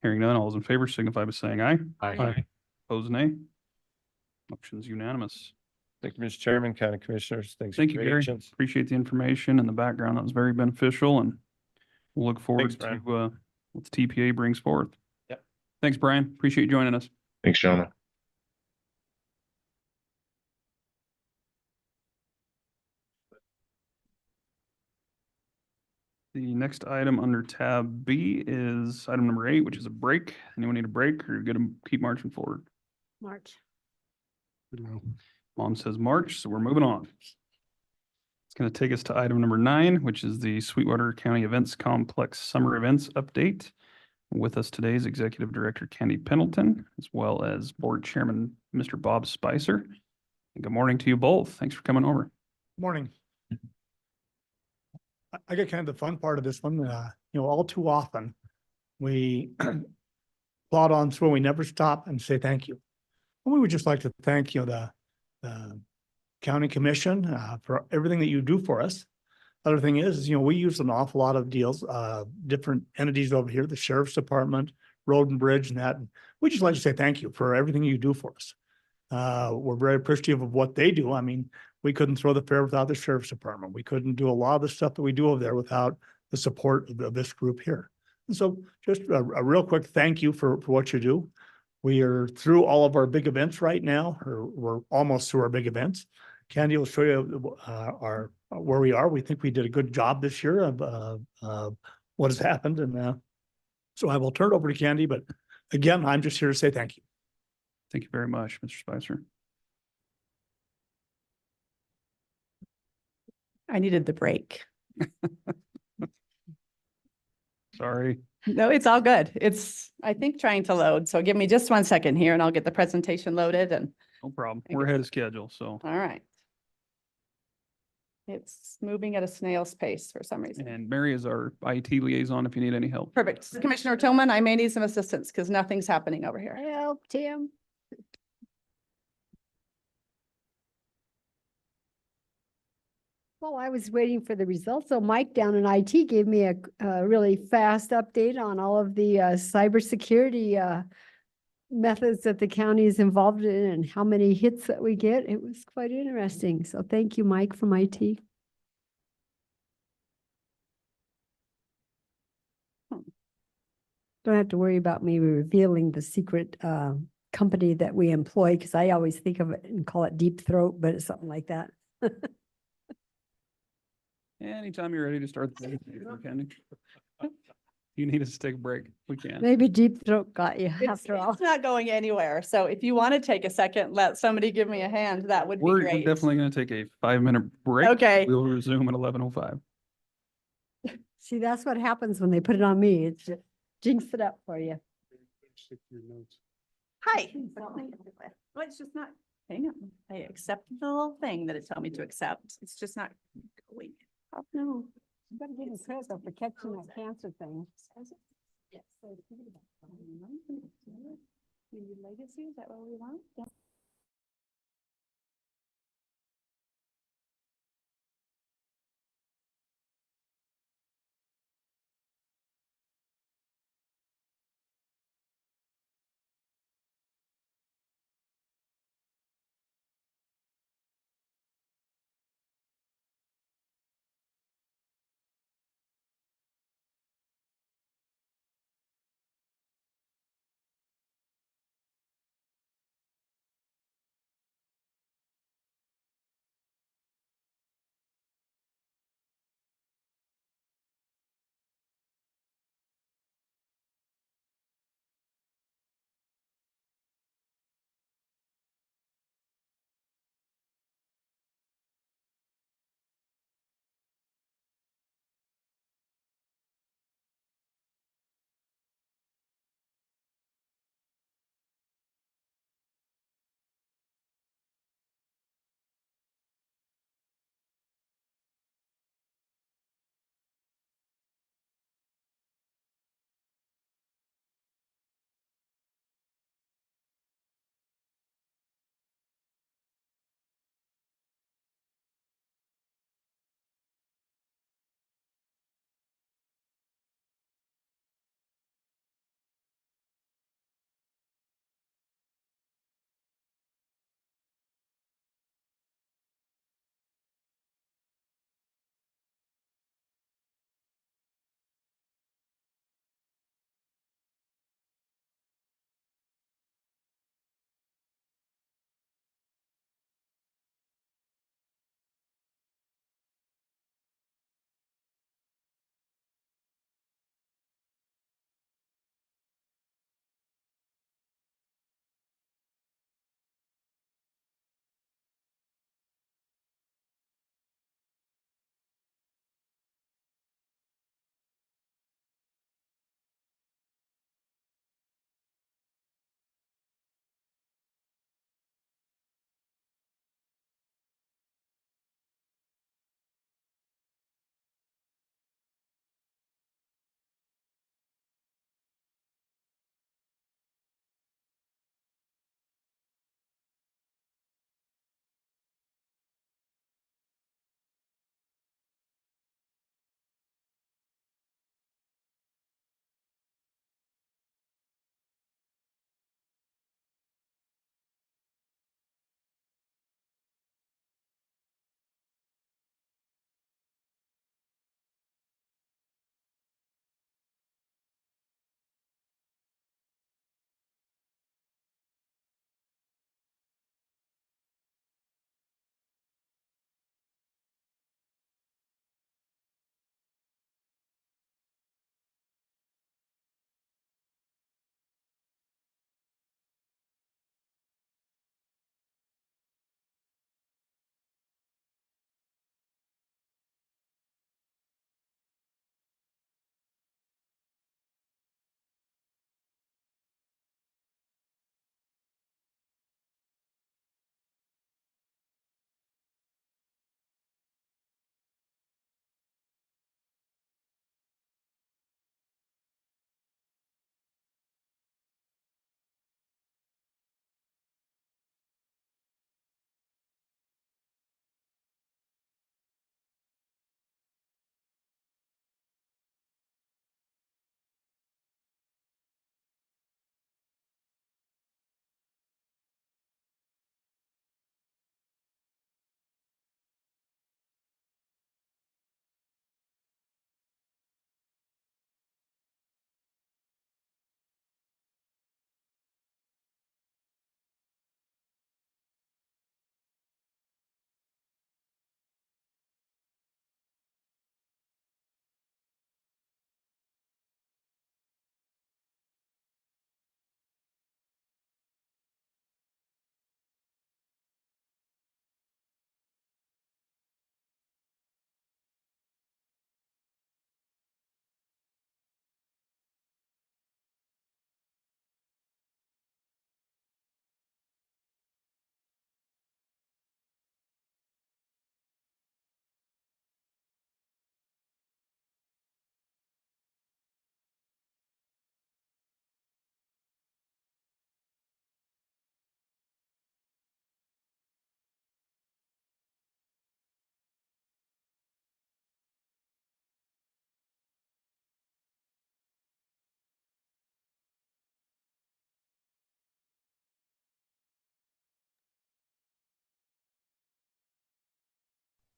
Hearing none, all those in favor signify by saying aye. Aye. Opposed, nay. Motion's unanimous. Thank you, Mr. Chairman, County Commissioners. Thanks. Thank for you, your Gary. patience. Appreciate the information and the background. That was very beneficial, and we'll look forward Thanks, to what the TPA brings forth. Yep. Thanks, Brian. Appreciate you joining us. Thanks, gentlemen. The next item under tab B is item number 8, which is a break. Anyone need a break or good to keep marching forward? March. You know, Mom says March, so we're moving on. It's going to take us to item number 9, which is the Sweetwater County Events Complex Summer Events Update. With us today is Executive Director Candy Pendleton, as well as Board Chairman Mr. Bob Spicer. And good morning to you both. Thanks for coming over. Morning. I got kind of the fun part of this one, all too often, we plod on through, we never stop and say thank you. And we would just like to thank, the county commission, for everything that you do for us. Other thing is, we use an awful lot of deals, different entities over here, the sheriff's department, road and bridge and that. We just like to say thank you for everything you do for us. We're very appreciative of what they do. I mean, we couldn't throw the fair without the sheriff's department. We couldn't do a lot of the stuff that we do over there without the support of this group here. And so just a real quick thank you for what you do. We are through all of our big events right now, or we're almost through our big events. Candy will show you our where we are. We think we did a good job this year of, what has happened. And, so I will turn it over to Candy, but again, I'm just here to say thank you. Thank you very much, Mr. Spicer. I needed the break. Sorry. No, it's all good. It's, I think, trying to load. So give me just 1 second here and I'll get the presentation loaded and, No problem. Thank We're you. ahead of schedule, so. all right. It's moving at a snail's pace for some reason. And Mary is our IT liaison if you need any help. Perfect. Commissioner Tillman, I may need some assistance because nothing's happening over here. Help, Tim. Well, I was waiting for the results. So Mike down in IT gave me a really fast update on all of the cybersecurity methods that the county is involved in and how many hits that we get. It was quite interesting. So thank you, Mike from IT. Don't have to worry about me revealing the secret company that we employ, because I always think of it and call it Deep Throat, but it's something like that. Anytime you're ready to start. the presentation, Candy. You need us to take a break, we can. Maybe Deep Throat got you It's after all. it's not going anywhere. So if you want to take a second, let somebody give me a hand. That would be We're great. definitely gonna take a 5-minute break. Okay. We'll resume at 11:05. See, that's what happens when they put it on me. It's just jinx it up for you. Hi. Well, it's just not, hang on. I accepted the little thing that it told me to accept. It's just not going. Oh, no. You gotta give me credit though for catching that cancer thing. Yes. Legacy, is that what we want?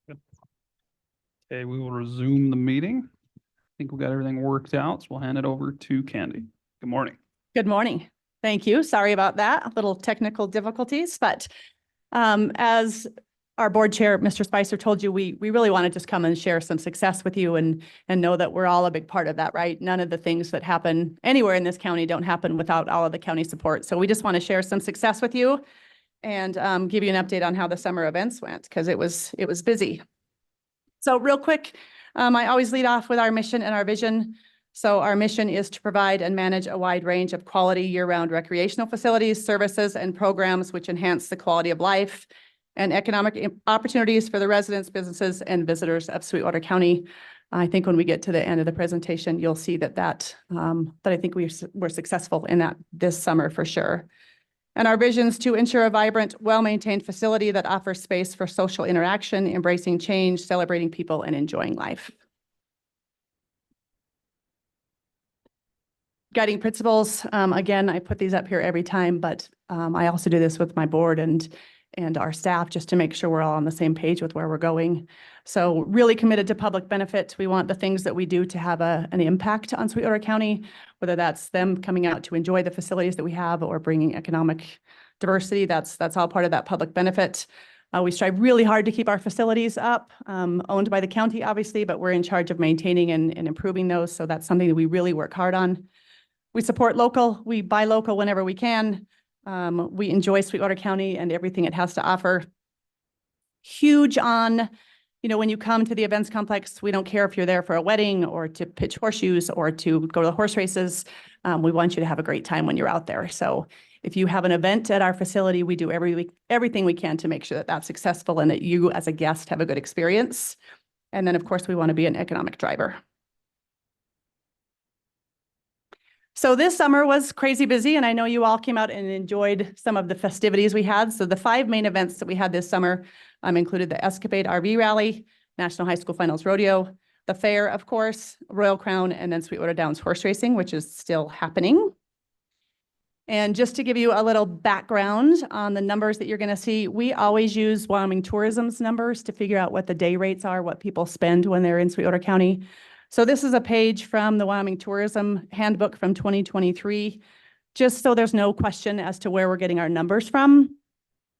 Okay, we will resume the meeting. I think we got everything worked out, so we'll hand it over to Candy. Good morning. Good morning. Thank you. Sorry about that. Little technical difficulties, but as our board chair, Mr. Spicer, told you, we really want to just come and share some success with you and know that we're all a big part of that, right? None of the things that happen anywhere in this county don't happen without all of the county support. So we just want to share some success with you and give you an update on how the summer events went, because it was busy. So real quick, I always lead off with our mission and our vision. So our mission is to provide and manage a wide range of quality year-round recreational facilities, services, and programs which enhance the quality of life and economic opportunities for the residents, businesses, and visitors of Sweetwater County. I think when we get to the end of the presentation, you'll see that I think we're successful in that this summer for sure. And our vision is to ensure a vibrant, well-maintained facility that offers space for social interaction, embracing change, celebrating people, and enjoying life. Guiding principles, again, I put these up here every time, but I also do this with my board and our staff just to make sure we're all on the same page with where we're going. So really committed to public benefit. We want the things that we do to have an impact on Sweetwater County, whether that's them coming out to enjoy the facilities that we have or bringing economic diversity. That's all part of that public benefit. We strive really hard to keep our facilities up, owned by the county, obviously, but we're in charge of maintaining and improving those. So that's something that we really work hard on. We support local. We buy local whenever we can. We enjoy Sweetwater County and everything it has to offer. Huge on, when you come to the events complex, we don't care if you're there for a wedding or to pitch horseshoes or to go to the horse races. We want you to have a great time when you're out there. So if you have an event at our facility, we do everything we can to make sure that that's successful and that you as a guest have a good experience. And then, of course, we want to be an economic driver. So this summer was crazy busy, and I know you all came out and enjoyed some of the festivities we had. So the 5 main events that we had this summer included the Escapade RV Rally, National High School Finals Rodeo, the fair, of course, Royal Crown, and then Sweetwater Downs horse racing, which is still happening. And just to give you a little background on the numbers that you're going to see, we always use Wyoming Tourism's numbers to figure out what the day rates are, what people spend when they're in Sweetwater County. So this is a page from the Wyoming Tourism Handbook from 2023, just so there's no question as to where we're getting our numbers from.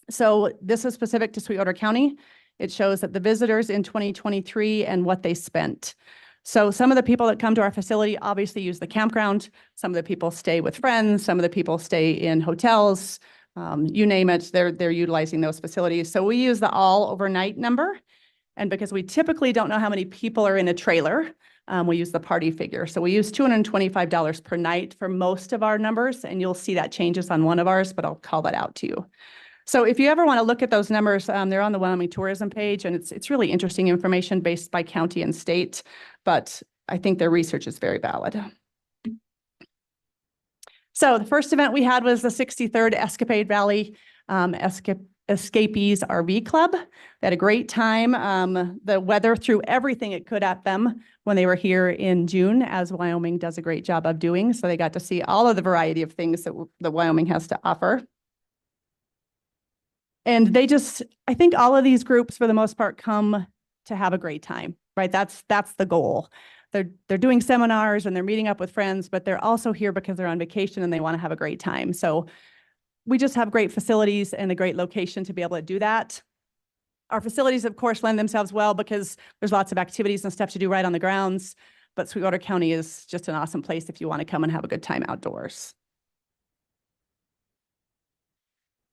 So this is specific to Sweetwater County. It shows that the visitors in 2023 and what they spent. So some of the people that come to our facility obviously use the campground. Some of the people stay with friends. Some of the people stay in hotels. You name it, they're utilizing those facilities. So we use the all overnight number. And because we typically don't know how many people are in a trailer, we use the party figure. So we use $225 per night for most of our numbers, and you'll see that changes on one of ours, but I'll call that out to you. So if you ever want to look at those numbers, they're on the Wyoming Tourism page, and it's really interesting information based by county and state, but I think their research is very valid. So the first event we had was the 63rd Escapade Rally, Escapees RV Club. They had a great time. The weather threw everything it could at them when they were here in June, as Wyoming does a great job of doing. So they got to see all of the variety of things that Wyoming has to offer. And I think all of these groups, for the most part, come to have a great time, right? That's the goal. They're doing seminars and they're meeting up with friends, but they're also here because they're on vacation and they want to have a great time. So we just have great facilities and a great location to be able to do that. Our facilities, of course, lend themselves well because there's lots of activities and stuff to do right on the grounds, but Sweetwater County is just an awesome place if you want to come and have a good time outdoors.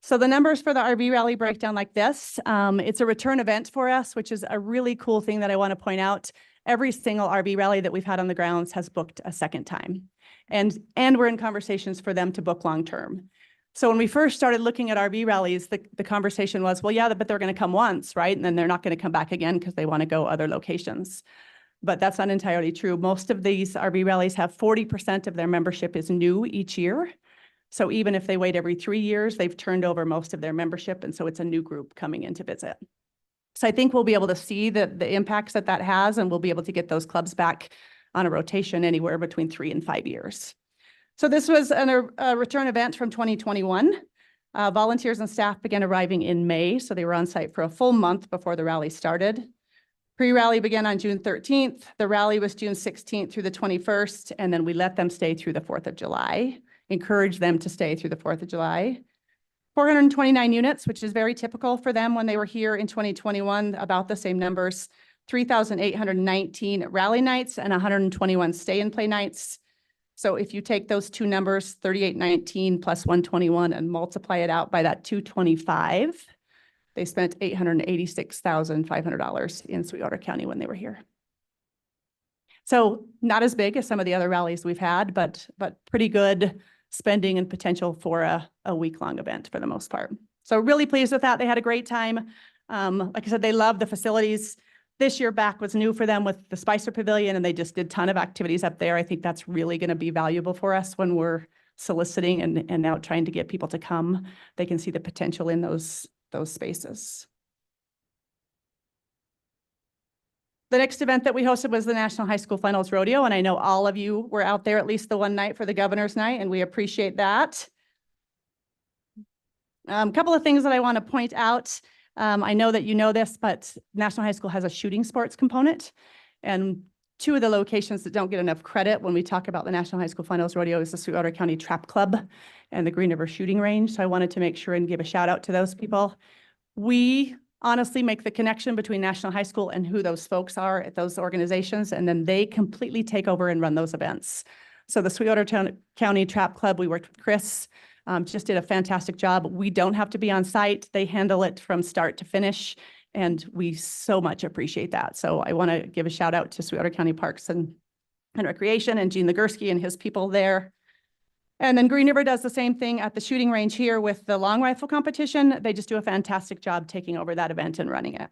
So the numbers for the RV Rally break down like this. It's a return event for us, which is a really cool thing that I want to point out. Every single RV Rally that we've had on the grounds has booked a second time. And we're in conversations for them to book long-term. So when we first started looking at RV rallies, the conversation was, well, yeah, but they're going to come once, right? And then they're not going to come back again because they want to go other locations. But that's not entirely true. Most of these RV rallies have 40% of their membership is new each year. So even if they wait every 3 years, they've turned over most of their membership. And so it's a new group coming in to visit. So I think we'll be able to see the impacts that has, and we'll be able to get those clubs back on a rotation anywhere between 3 and 5 years. So this was a return event from 2021. Volunteers and staff began arriving in May, so they were on site for a full month before the rally started. Pre-rally began on June 13th. The rally was June 16th through the 21st, and then we let them stay through the 4th of July, encourage them to stay through the 4th of July. 429 units, which is very typical for them when they were here in 2021, about the same numbers. 3,819 rally nights and 121 stay and play nights. So if you take those two numbers, 3,819 plus 121, and multiply it out by that 225, they spent $886,500 in Sweetwater County when they were here. So not as big as some of the other rallies we've had, but pretty good spending and potential for a week-long event for the most part. So really pleased with that. They had a great time. Like I said, they love the facilities. This year back was new for them with the Spicer Pavilion, and they just did a ton of activities up there. I think that's really going to be valuable for us when we're soliciting and now trying to get people to come. They can see the potential in those spaces. The next event that we hosted was the National High School Finals Rodeo, and I know all of you were out there at least the one night for the Governor's Night, and we appreciate that. A couple of things that I want to point out. I know that you know this, but National High School has a shooting sports component, and two of the locations that don't get enough credit when we talk about the National High School Finals Rodeo is the Sweetwater County Trap Club and the Green River Shooting Range. So I wanted to make sure and give a shout out to those people. We honestly make the connection between National High School and who those folks are at those organizations, and then they completely take over and run those events. So the Sweetwater County Trap Club, we worked with Chris, just did a fantastic job. We don't have to be on site. They handle it from start to finish, and we so much appreciate that. So I want to give a shout out to Sweetwater County Parks and Recreation and Gene Legursky and his people there. And then Green River does the same thing at the shooting range here with the long rifle competition. They just do a fantastic job taking over that event and running it.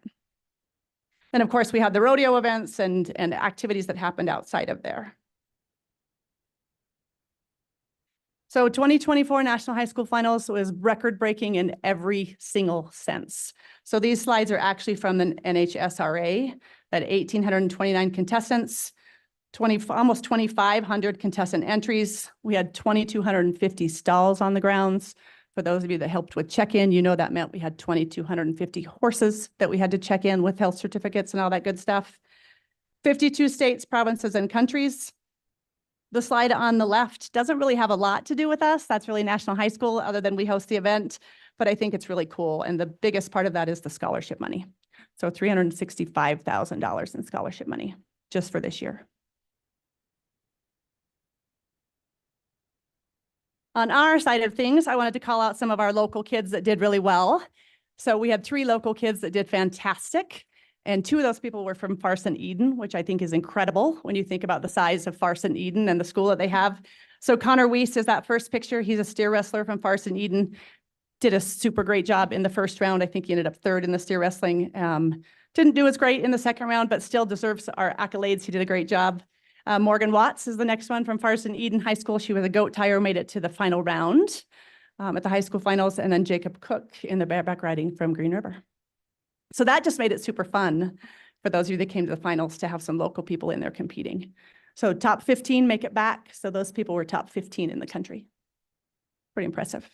And of course, we have the rodeo events and activities that happened outside of there. So 2024 National High School Finals was record-breaking in every single sense. So these slides are actually from the NHSRA, that 1,829 contestants, almost 2,500 contestant entries. We had 2,250 stalls on the grounds. For those of you that helped with check-in, you know that meant we had 2,250 horses that we had to check in with health certificates and all that good stuff. 52 states, provinces, and countries. The slide on the left doesn't really have a lot to do with us. That's really National High School, other than we host the event, but I think it's really cool. And the biggest part of that is the scholarship money. So $365,000 in scholarship money just for this year. On our side of things, I wanted to call out some of our local kids that did really well. So we had 3 local kids that did fantastic. And 2 of those people were from Farson Eden, which I think is incredible when you think about the size of Farson Eden and the school that they have. So Connor Weiss is that first picture. He's a steer wrestler from Farson Eden. Did a super great job in the first round. I think he ended up 3rd in the steer wrestling. Didn't do as great in the second round, but still deserves our accolades. He did a great job. Morgan Watts is the next one from Farson Eden High School. She was a goat tire, made it to the final round at the high school finals. And then Jacob Cook in the bareback riding from Green River. So that just made it super fun for those of you that came to the finals to have some local people in there competing. So top 15 make it back. So those people were top 15 in the country. Pretty impressive.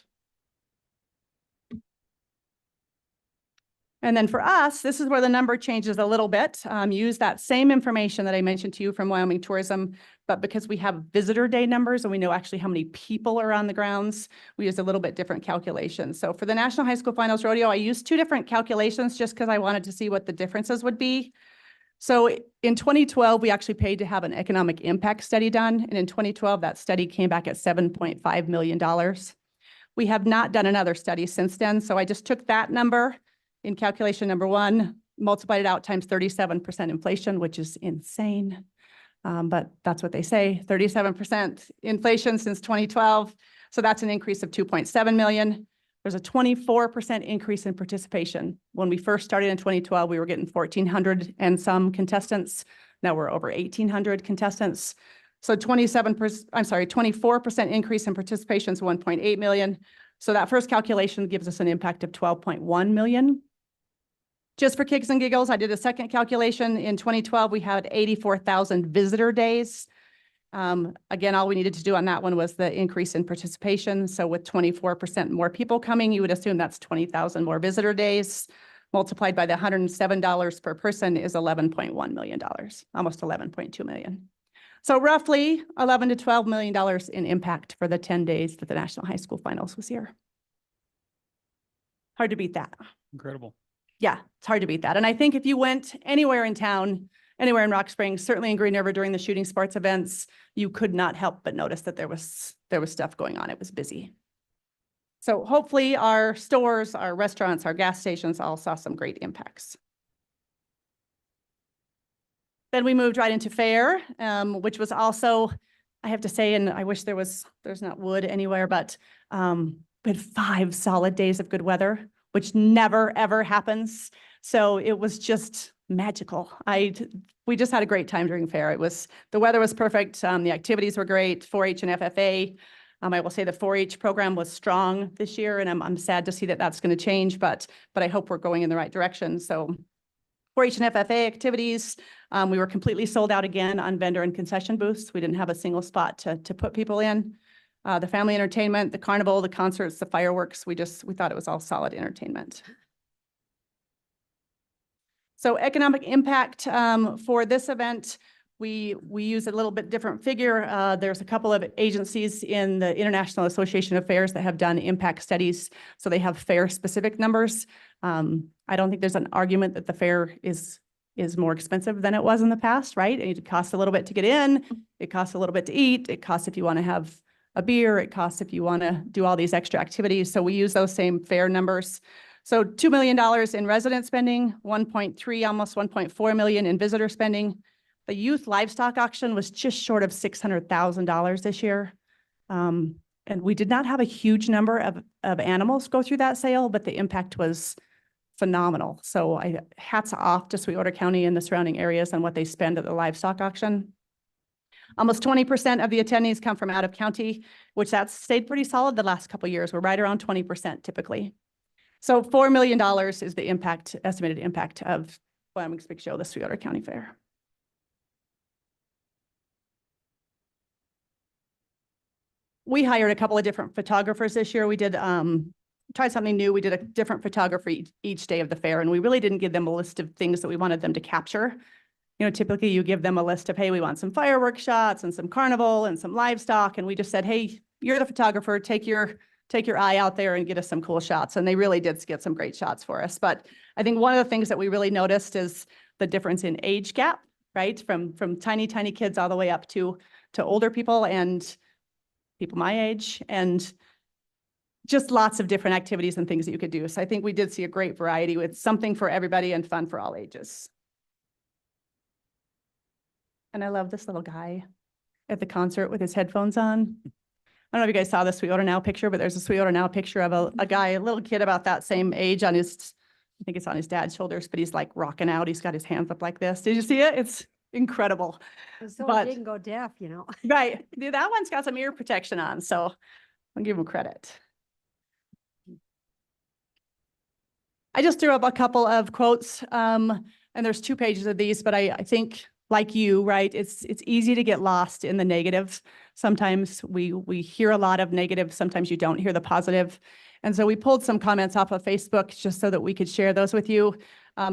And then for us, this is where the number changes a little bit. Use that same information that I mentioned to you from Wyoming Tourism, but because we have visitor day numbers and we know actually how many people are on the grounds, we use a little bit different calculations. So for the National High School Finals Rodeo, I used 2 different calculations just because I wanted to see what the differences would be. So in 2012, we actually paid to have an economic impact study done. And in 2012, that study came back at $7.5 million. We have not done another study since then. So I just took that number in calculation number 1, multiplied it out times 37% inflation, which is insane. But that's what they say, 37% inflation since 2012. So that's an increase of 2.7 million. There's a 24% increase in participation. When we first started in 2012, we were getting 1,400 and some contestants. Now we're over 1,800 contestants. So 24% increase in participation is 1.8 million. So that first calculation gives us an impact of 12.1 million. Just for kicks and giggles, I did a second calculation. In 2012, we had 84,000 visitor days. Again, all we needed to do on that one was the increase in participation. So with 24% more people coming, you would assume that's 20,000 more visitor days. multiplied by the $107 per person is $11.1 million, almost 11.2 million. So roughly $11 to $12 million in impact for the 10 days that the National High School Finals was here. Hard to beat that. Incredible. Yeah, it's hard to beat that. And I think if you went anywhere in town, anywhere in Rock Springs, certainly in Green River during the shooting sports events, you could not help but notice that there was stuff going on. It was busy. So hopefully our stores, our restaurants, our gas stations all saw some great impacts. Then we moved right into fair, which was also, I have to say, and I wish there's not wood anywhere, but we had 5 solid days of good weather, which never, ever happens. So it was just magical. We just had a great time during fair. The weather was perfect. The activities were great, 4-H and FFA. I will say the 4-H program was strong this year, and I'm sad to see that that's going to change, but I hope we're going in the right direction. So 4-H and FFA activities, we were completely sold out again on vendor and concession booths. We didn't have a single spot to put people in. The family entertainment, the carnival, the concerts, the fireworks, we thought it was all solid entertainment. So economic impact for this event, we use a little bit different figure. There's a couple of agencies in the International Association of Fairs that have done impact studies, so they have fair specific numbers. I don't think there's an argument that the fair is more expensive than it was in the past, right? It costs a little bit to get in, it costs a little bit to eat, it costs if you want to have a beer, it costs if you want to do all these extra activities. So we use those same fair numbers. So $2 million in resident spending, 1.3, almost 1.4 million in visitor spending. The youth livestock auction was just short of $600,000 this year. And we did not have a huge number of animals go through that sale, but the impact was phenomenal. So hats off to Sweetwater County and the surrounding areas on what they spend at the livestock auction. Almost 20% of the attendees come from out of county, which that's stayed pretty solid the last couple of years. We're right around 20% typically. So $4 million is the estimated impact of Wyoming's Big Show, the Sweetwater County Fair. We hired a couple of different photographers this year. We did tried something new. We did a different photographer each day of the fair, and we really didn't give them a list of things that we wanted them to capture. You know, typically you give them a list of, hey, we want some fireworks shots and some carnival and some livestock. And we just said, hey, you're the photographer, take your eye out there and get us some cool shots. And they really did get some great shots for us. But I think one of the things that we really noticed is the difference in age gap, right? From tiny kids all the way up to older people and people my age, and just lots of different activities and things that you could do. So I think we did see a great variety with something for everybody and fun for all ages. And I love this little guy at the concert with his headphones on. I don't know if you guys saw the Sweetwater Now picture, but there's a Sweetwater Now picture of a guy, a little kid about that same age on his, I think it's on his dad's shoulders, but he's like rocking out. He's got his hands up like this. Did you see it? It's incredible. So But- it didn't go deaf, you know. Right. That one's got some ear protection on, so I'll give him credit. I just threw up a couple of quotes, and there's 2 pages of these, but I think like you, right, it's easy to get lost in the negative. Sometimes we hear a lot of negative, sometimes you don't hear the positive. And so we pulled some comments off of Facebook just so that we could share those with you.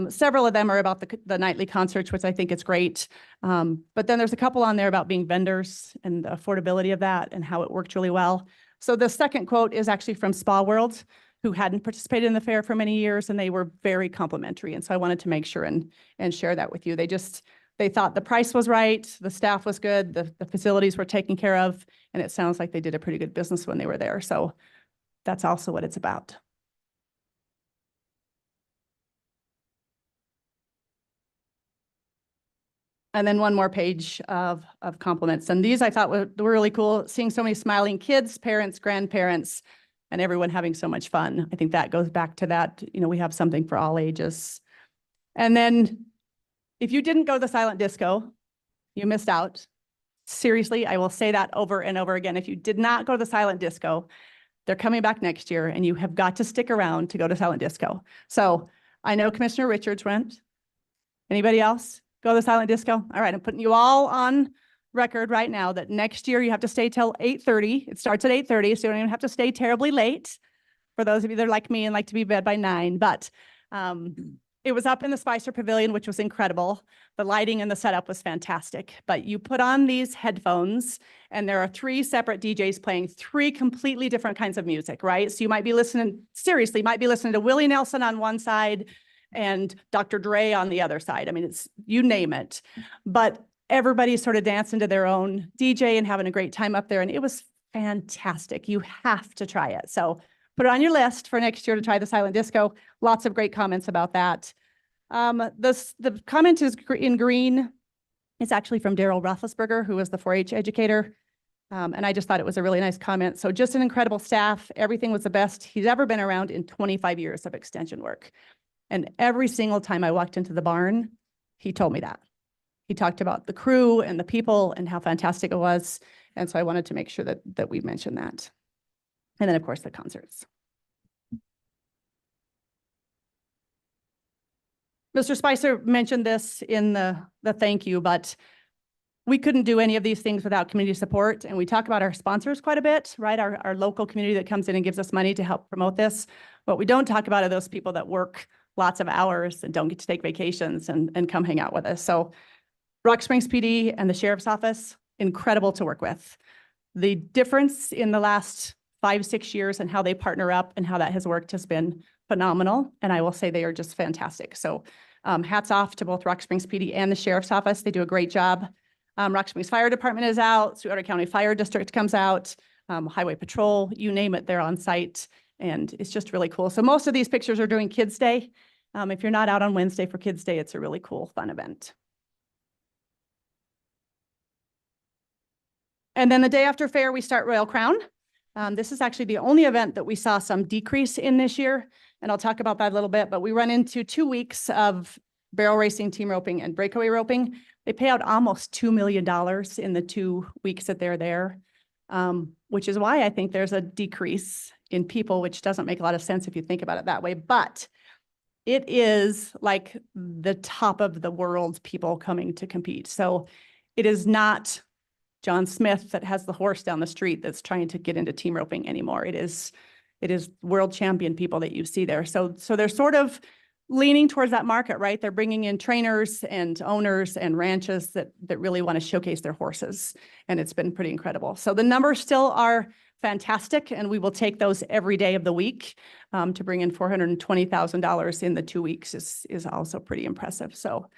Several of them are about the nightly concerts, which I think is great. But then there's a couple on there about being vendors and the affordability of that and how it worked really well. So the second quote is actually from Spa World, who hadn't participated in the fair for many years, and they were very complimentary. And so I wanted to make sure and share that with you. They thought the price was right, the staff was good, the facilities were taken care of, and it sounds like they did a pretty good business when they were there. So that's also what it's about. And then one more page of compliments. And these I thought were really cool. Seeing so many smiling kids, parents, grandparents, and everyone having so much fun. I think that goes back to that, you know, we have something for all ages. And then if you didn't go to the silent disco, you missed out. Seriously, I will say that over and over again. If you did not go to the silent disco, they're coming back next year and you have got to stick around to go to silent disco. So I know Commissioner Richards went. Anybody else go to the silent disco? All right, I'm putting you all on record right now that next year you have to stay till 8:30. It starts at 8:30, so you don't even have to stay terribly late. For those of you that are like me and like to be in bed by 9, but It was up in the Spicer Pavilion, which was incredible. The lighting and the setup was fantastic, but you put on these headphones and there are 3 separate DJs playing 3 completely different kinds of music, right? So you might be listening, seriously, might be listening to Willie Nelson on one side and Dr. Dre on the other side. I mean, it's, you name it, but everybody's sort of dancing to their own DJ and having a great time up there. And it was fantastic. You have to try it. So put it on your list for next year to try the silent disco. Lots of great comments about that. The comment is in green. It's actually from Daryl Roethlisberger, who was the 4-H educator. And I just thought it was a really nice comment. So just an incredible staff. Everything was the best he's ever been around in 25 years of extension work. And every single time I walked into the barn, he told me that. He talked about the crew and the people and how fantastic it was. And so I wanted to make sure that we mentioned that. And then, of course, the concerts. Mr. Spicer mentioned this in the thank you, but we couldn't do any of these things without community support. And we talk about our sponsors quite a bit, right? Our local community that comes in and gives us money to help promote this. What we don't talk about are those people that work lots of hours and don't get to take vacations and come hang out with us. So Rock Springs PD and the Sheriff's Office, incredible to work with. The difference in the last 5-6 years and how they partner up and how that has worked has been phenomenal. And I will say they are just fantastic. So hats off to both Rock Springs PD and the Sheriff's Office. They do a great job. Rock Springs Fire Department is out. Sweetwater County Fire District comes out. Highway Patrol, you name it, they're on site. And it's just really cool. So most of these pictures are during Kids Day. If you're not out on Wednesday for Kids Day, it's a really cool, fun event. And then the day after fair, we start Royal Crown. This is actually the only event that we saw some decrease in this year. And I'll talk about that a little bit, but we run into 2 weeks of barrel racing, team roping, and breakaway roping. They pay out almost $2 million in the 2 weeks that they're there, which is why I think there's a decrease in people, which doesn't make a lot of sense if you think about it that way. But it is like the top of the world people coming to compete. So it is not John Smith that has the horse down the street that's trying to get into team roping anymore. It is world champion people that you see there. So they're sort of leaning towards that market, right? They're bringing in trainers and owners and ranches that really want to showcase their horses. And it's been pretty incredible. So the numbers still are fantastic, and we will take those every day of the week. To bring in $420,000 in the 2 weeks is also pretty impressive. So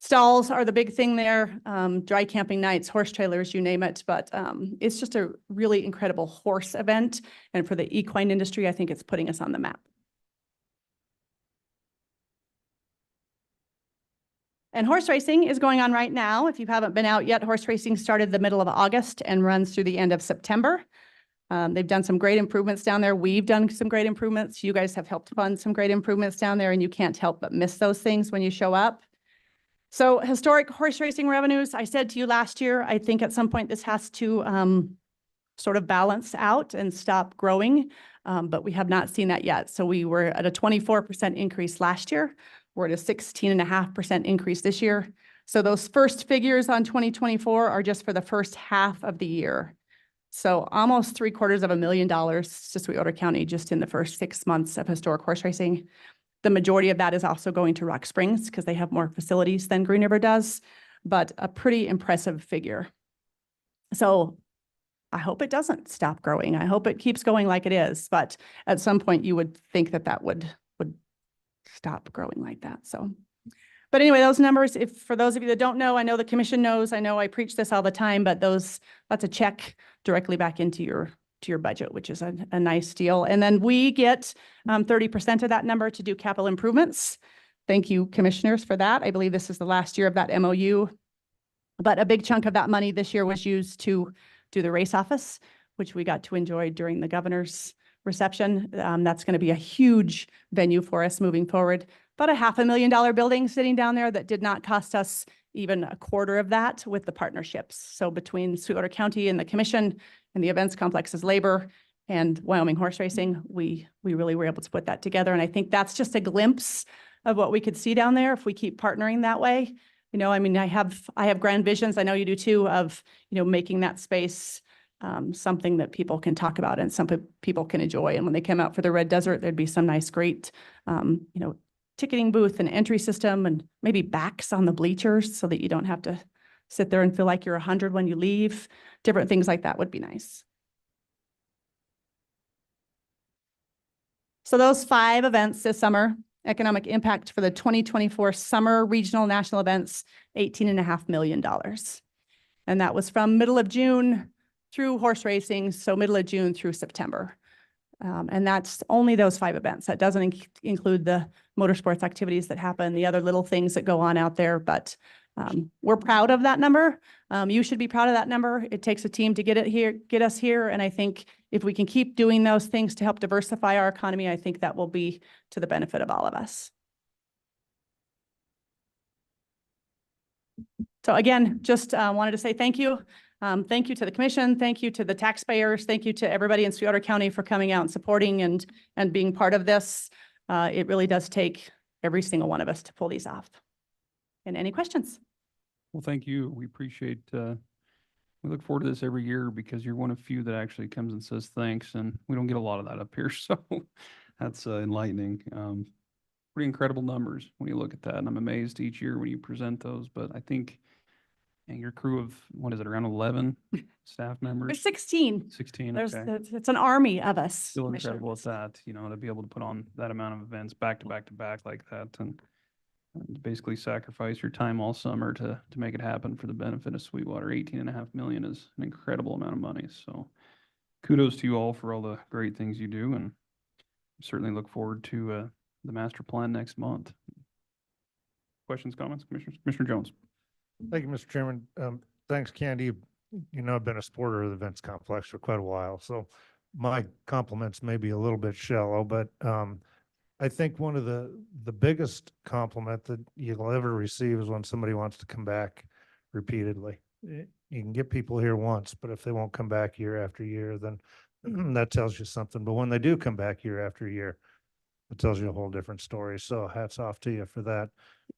stalls are the big thing there, dry camping nights, horse trailers, you name it. But it's just a really incredible horse event. And for the equine industry, I think it's putting us on the map. And horse racing is going on right now. If you haven't been out yet, horse racing started the middle of August and runs through the end of September. They've done some great improvements down there. We've done some great improvements. You guys have helped fund some great improvements down there, and you can't help but miss those things when you show up. So historic horse racing revenues, I said to you last year, I think at some point this has to sort of balance out and stop growing, but we have not seen that yet. So we were at a 24% increase last year. We're at a 16.5% increase this year. So those first figures on 2024 are just for the first half of the year. So almost $750,000 to Sweetwater County just in the first 6 months of historic horse racing. The majority of that is also going to Rock Springs because they have more facilities than Green River does, but a pretty impressive figure. So I hope it doesn't stop growing. I hope it keeps going like it is, but at some point you would think that would stop growing like that. So, but anyway, those numbers, if for those of you that don't know, I know the commission knows, I know I preach this all the time, but that's a check directly back into your budget, which is a nice deal. And then we get 30% of that number to do capital improvements. Thank you, commissioners, for that. I believe this is the last year of that MOU, but a big chunk of that money this year was used to do the race office, which we got to enjoy during the governor's reception. That's going to be a huge venue for us moving forward. About a $500,000 building sitting down there that did not cost us even a quarter of that with the partnerships. So between Sweetwater County and the commission and the events complex's labor and Wyoming Horse Racing, we really were able to put that together. And I think that's just a glimpse of what we could see down there if we keep partnering that way. You know, I mean, I have grand visions, I know you do too, of, you know, making that space something that people can talk about and some people can enjoy. And when they come out for the Red Desert, there'd be some nice, great, ticketing booth and entry system and maybe backs on the bleachers so that you don't have to sit there and feel like you're 100 when you leave. Different things like that would be nice. So those 5 events this summer, economic impact for the 2024 summer regional national events, $18.5 million. And that was from middle of June through horse racing, so middle of June through September. And that's only those 5 events. That doesn't include the motorsports activities that happen, the other little things that go on out there, but we're proud of that number. You should be proud of that number. It takes a team to get us here. And I think if we can keep doing those things to help diversify our economy, I think that will be to the benefit of all of us. So again, just wanted to say thank you. Thank you to the commission. Thank you to the taxpayers. Thank you to everybody in Sweetwater County for coming out and supporting and being part of this. It really does take every single one of us to pull these off. And any questions? Well, thank you. We appreciate, we look forward to this every year because you're one of few that actually comes and says thanks, and we don't get a lot of that up here. So that's enlightening. Pretty incredible numbers when you look at that. And I'm amazed each year when you present those, but I think and your crew of, what is it, around 11 staff There's members? 16. 16, There's, okay. it's an army of us. Still Commissioner. incredible at that, to be able to put on that amount of events back to back to back like that and basically sacrifice your time all summer to make it happen for the benefit of Sweetwater. 18.5 million is an incredible amount of money. So kudos to you all for all the great things you do, and certainly look forward to the master plan next month. Questions, comments, Commissioners? Commissioner Jones. Thank you, Mr. Chairman. Thanks, Candy. I've been a supporter of the events complex for quite a while, so my compliments may be a little bit shallow, but I think one of the biggest compliment that you'll ever receive is when somebody wants to come back repeatedly. You can get people here once, but if they won't come back year after year, then that tells you something. But when they do come back year after year, it tells you a whole different story. So hats off to you for that,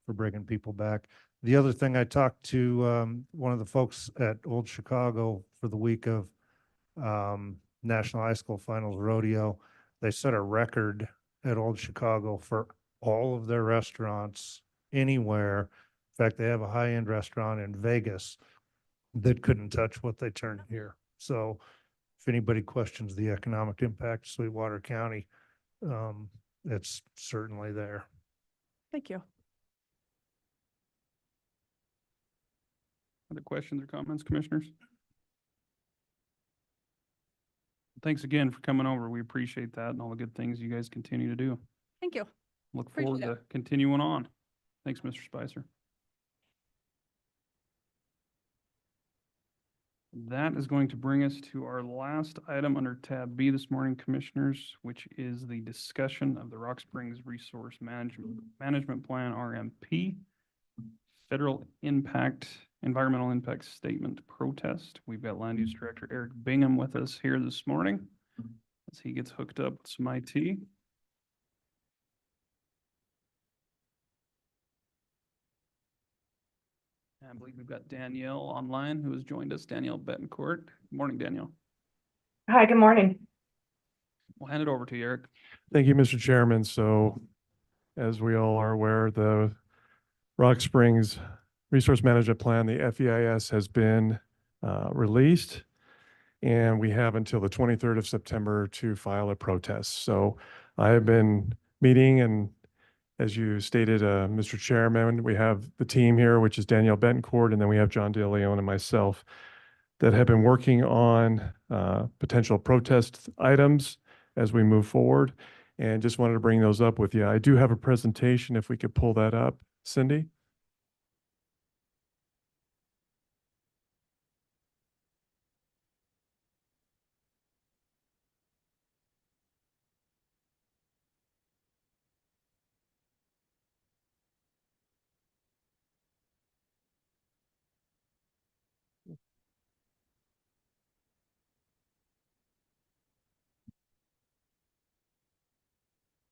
for bringing people back. The other thing, I talked to one of the folks at Old Chicago for the week of National High School Finals Rodeo. They set a record at Old Chicago for all of their restaurants anywhere. In fact, they have a high-end restaurant in Vegas that couldn't touch what they turned here. So if anybody questions the economic impact of Sweetwater County, it's certainly there. Thank you. Other questions or comments, Commissioners? Thanks again for coming over. We appreciate that and all the good things you guys continue to do. Thank you. Look forward Appreciate to continuing on. Thanks, Mr. Spicer. That is going to bring us to our last item under tab B this morning, Commissioners, which is the discussion of the Rock Springs Resource Management Plan, RMP, Federal Environmental Impact Statement protest. We've got Land Use Director Eric Bingham with us here this morning as he gets hooked up with some IT. I believe we've got Danielle online who has joined us, Danielle Betancourt. Good morning, Danielle. Hi, good morning. We'll hand it over to you, Eric. Thank you, Mr. Chairman. So as we all are aware, the Rock Springs Resource Management Plan, the FEIS, has been released, and we have until the 23rd of September to file a protest. So I have been meeting, and as you stated, Mr. Chairman, we have the team here, which is Danielle Betancourt, and then we have John DeLeon and myself that have been working on potential protest items as we move forward, and just wanted to bring those up with you. I do have a presentation, if we could pull that up, Cindy.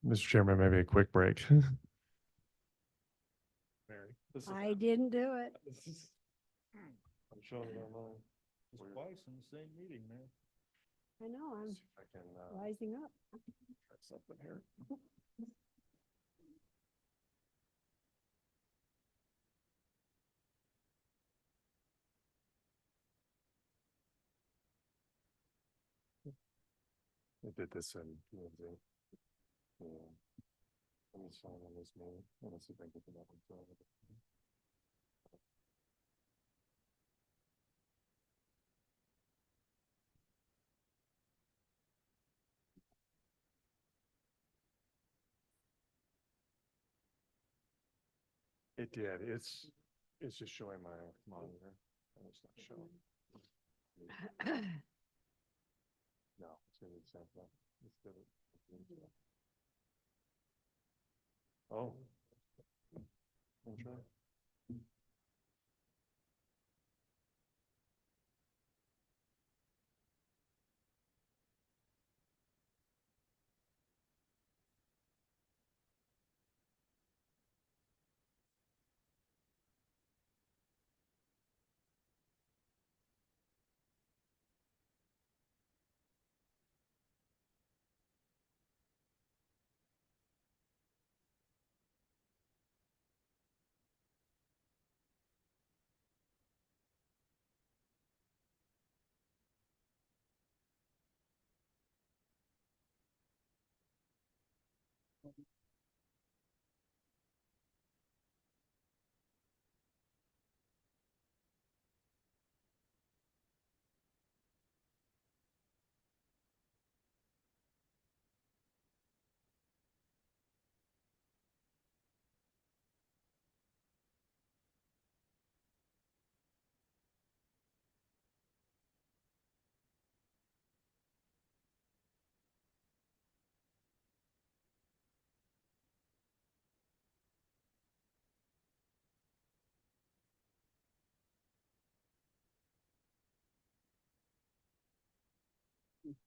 Mr. Chairman, maybe a quick break. Mary, I didn't do it. I'm showing it online. Twice in the same meeting, man. I know, I'm I can, rising up. try something here. I did this in Wednesday. Yeah. Let me sign on this mail. Let's see if I can get them up in front of it. It did. It's just showing my monitor. And it's not showing. No, it's gonna be the same thing. Let's do it. Oh. I'll try.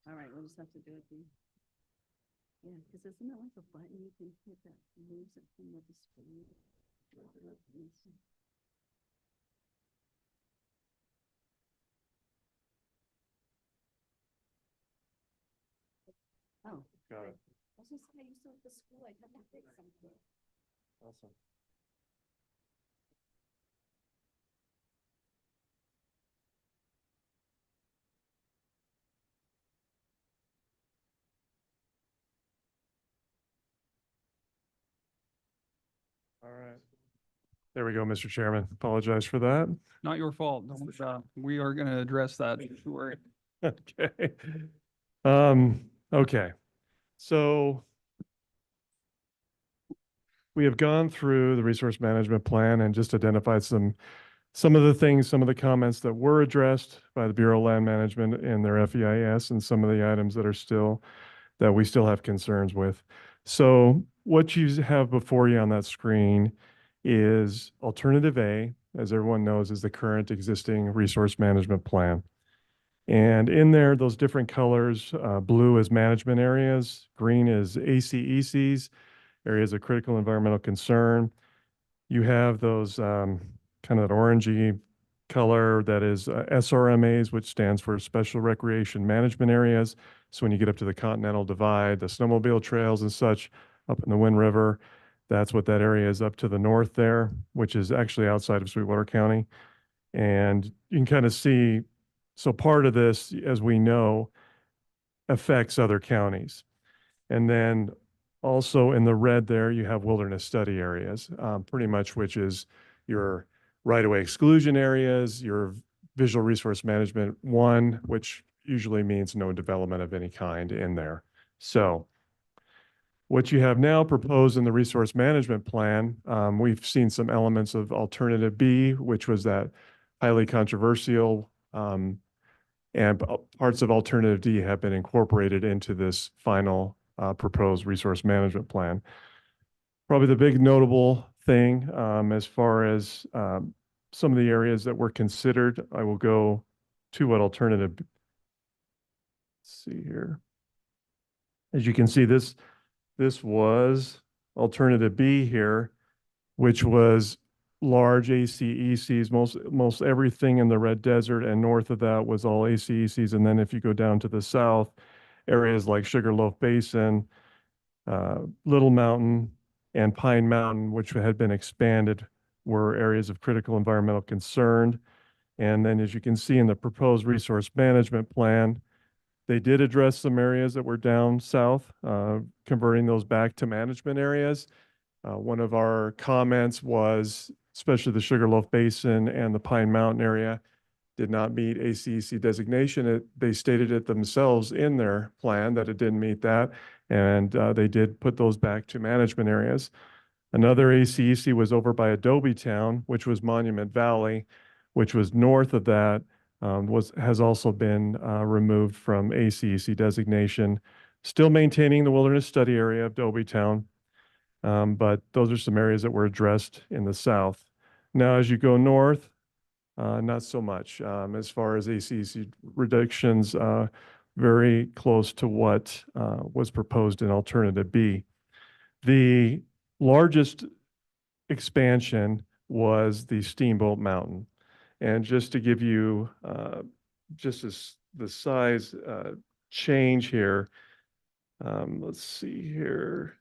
All right, we'll just have to do it. Yeah, because isn't it like a button you can hit that moves it from the display? Oh. Got it. I was just saying, I used to at the school, I had to fix something. Awesome. All right. There we go, Mr. Chairman. Apologize for that. Not your fault. We are going to address that. Don't worry. Okay. Okay. So we have gone through the resource management plan and just identified some of the things, some of the comments that were addressed by the Bureau of Land Management in their FEIS and some of the items that we still have concerns with. So what you have before you on that screen is alternative A, as everyone knows, is the current existing resource management plan. And in there, those different colors, blue is management areas, green is ACECs, areas of critical environmental concern. You have those kind of that orangey color that is SRMAs, which stands for Special Recreation Management Areas. So when you get up to the Continental Divide, the snowmobile trails and such up in the Wind River, that's what that area is up to the north there, which is actually outside of Sweetwater County. And you can kind of see, so part of this, as we know, affects other counties. And then also in the red there, you have wilderness study areas, pretty much, which is your right-of-way exclusion areas, your visual resource management 1, which usually means no development of any kind in there. So what you have now proposed in the resource management plan, we've seen some elements of alternative B, which was that highly controversial, and parts of alternative D have been incorporated into this final proposed resource management plan. Probably the big notable thing as far as some of the areas that were considered, I will go to what alternative. Let's see here. As you can see, this was alternative B here, which was large ACECs. Most everything in the Red Desert and north of that was all ACECs. And then if you go down to the south, areas like Sugarloaf Basin, Little Mountain, and Pine Mountain, which had been expanded, were areas of critical environmental concern. And then as you can see in the proposed resource management plan, they did address some areas that were down south, converting those back to management areas. One of our comments was, especially the Sugarloaf Basin and the Pine Mountain area, did not meet ACEC designation. They stated it themselves in their plan that it didn't meet that, and they did put those back to management areas. Another ACEC was over by Adobe Town, which was Monument Valley, which was north of that, has also been removed from ACEC designation, still maintaining the wilderness study area of Adobe Town. But those are some areas that were addressed in the south. Now, as you go north, not so much. As far as ACEC reductions, very close to what was proposed in Alternative B. The largest expansion was the Steamboat Mountain. And just to give you the size change here, let's see here.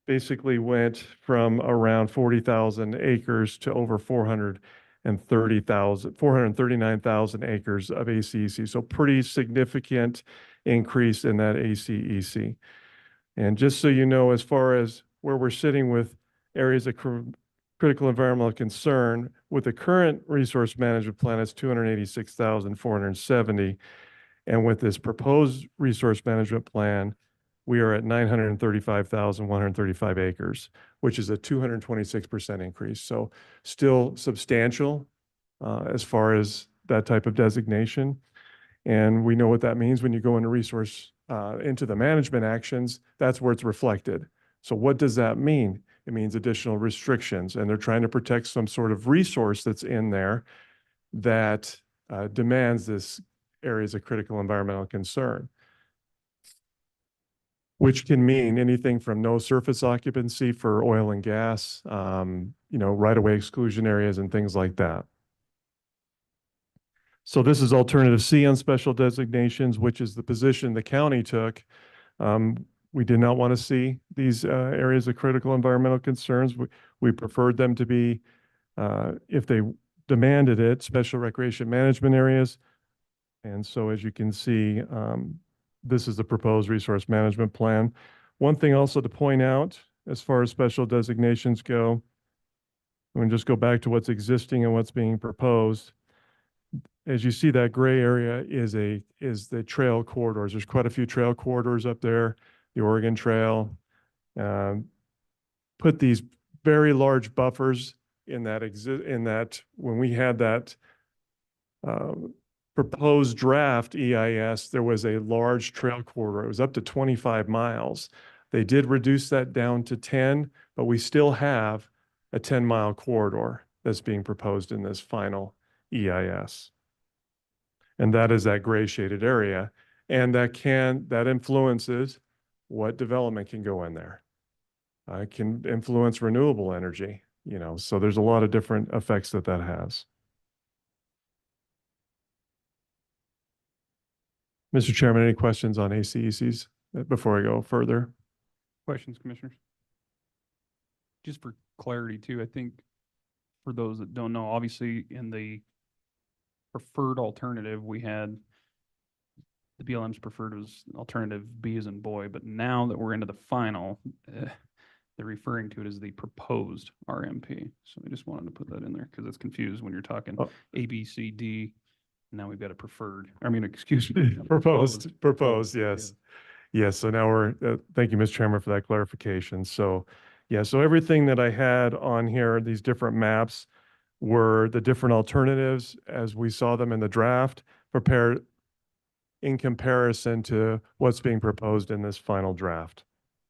Basically went from around 40,000 acres to over 439,000 acres of ACEC. So pretty significant increase in that ACEC. And just so you know, as far as where we're sitting with areas of critical environmental concern, with the current resource management plan, it's 286,470. And with this proposed resource management plan, we are at 935,135 acres, which is a 226% increase. So still substantial as far as that type of designation. And we know what that means when you go into into the management actions, that's where it's reflected. So what does that mean? It means additional restrictions, and they're trying to protect some sort of resource that's in there that demands this areas of critical environmental concern, which can mean anything from no surface occupancy for oil and gas, right-of-way exclusion areas and things like that. So this is Alternative C on special designations, which is the position the county took. We did not want to see these areas of critical environmental concerns. We preferred them to be, if they demanded it, special recreation management areas. And so as you can see, this is the proposed resource management plan. One thing also to point out, as far as special designations go, I'm going to just go back to what's existing and what's being proposed. As you see, that gray area is the trail corridors. There's quite a few trail corridors up there. The Oregon Trail, put these very large buffers in that when we had that proposed draft EIS, there was a large trail corridor. It was up to 25 miles. They did reduce that down to 10, but we still have a 10-mile corridor that's being proposed in this final EIS. And that is that gray shaded area. And that influences what development can go in there. It can influence renewable energy, so there's a lot of different effects that has. Mr. Chairman, any questions on ACECs before I go further? Questions, commissioners? Just for clarity too, I think for those that don't know, obviously in the preferred alternative, we had the BLM's preferred was alternative B as in boy, but now that we're into the final, they're referring to it as the proposed RMP. So I just wanted to put that in there because it's confused when you're talking A, B, C, D. Now we've got a preferred, excuse me. Proposed, yes. Yes, so now we're, thank you, Mr. Chairman, for that clarification. So, yeah, so everything that I had on here, these different maps were the different alternatives as we saw them in the draft, prepared in comparison to what's being proposed in this final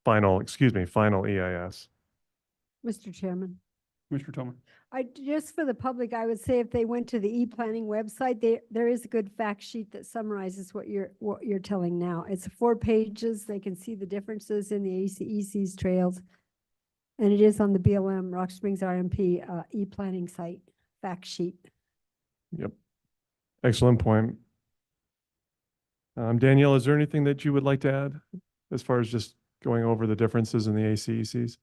final EIS. Mr. Chairman. Commissioner Tillman. Just for the public, I would say if they went to the e-planning website, there is a good fact sheet that summarizes what you're telling now. It's 4 pages. They can see the differences in the ACEC's trails. And it is on the BLM Rock Springs RMP e-planning site fact sheet. Yep. Excellent point. Danielle, is there anything that you would like to add as far as just going over the differences in the ACECs?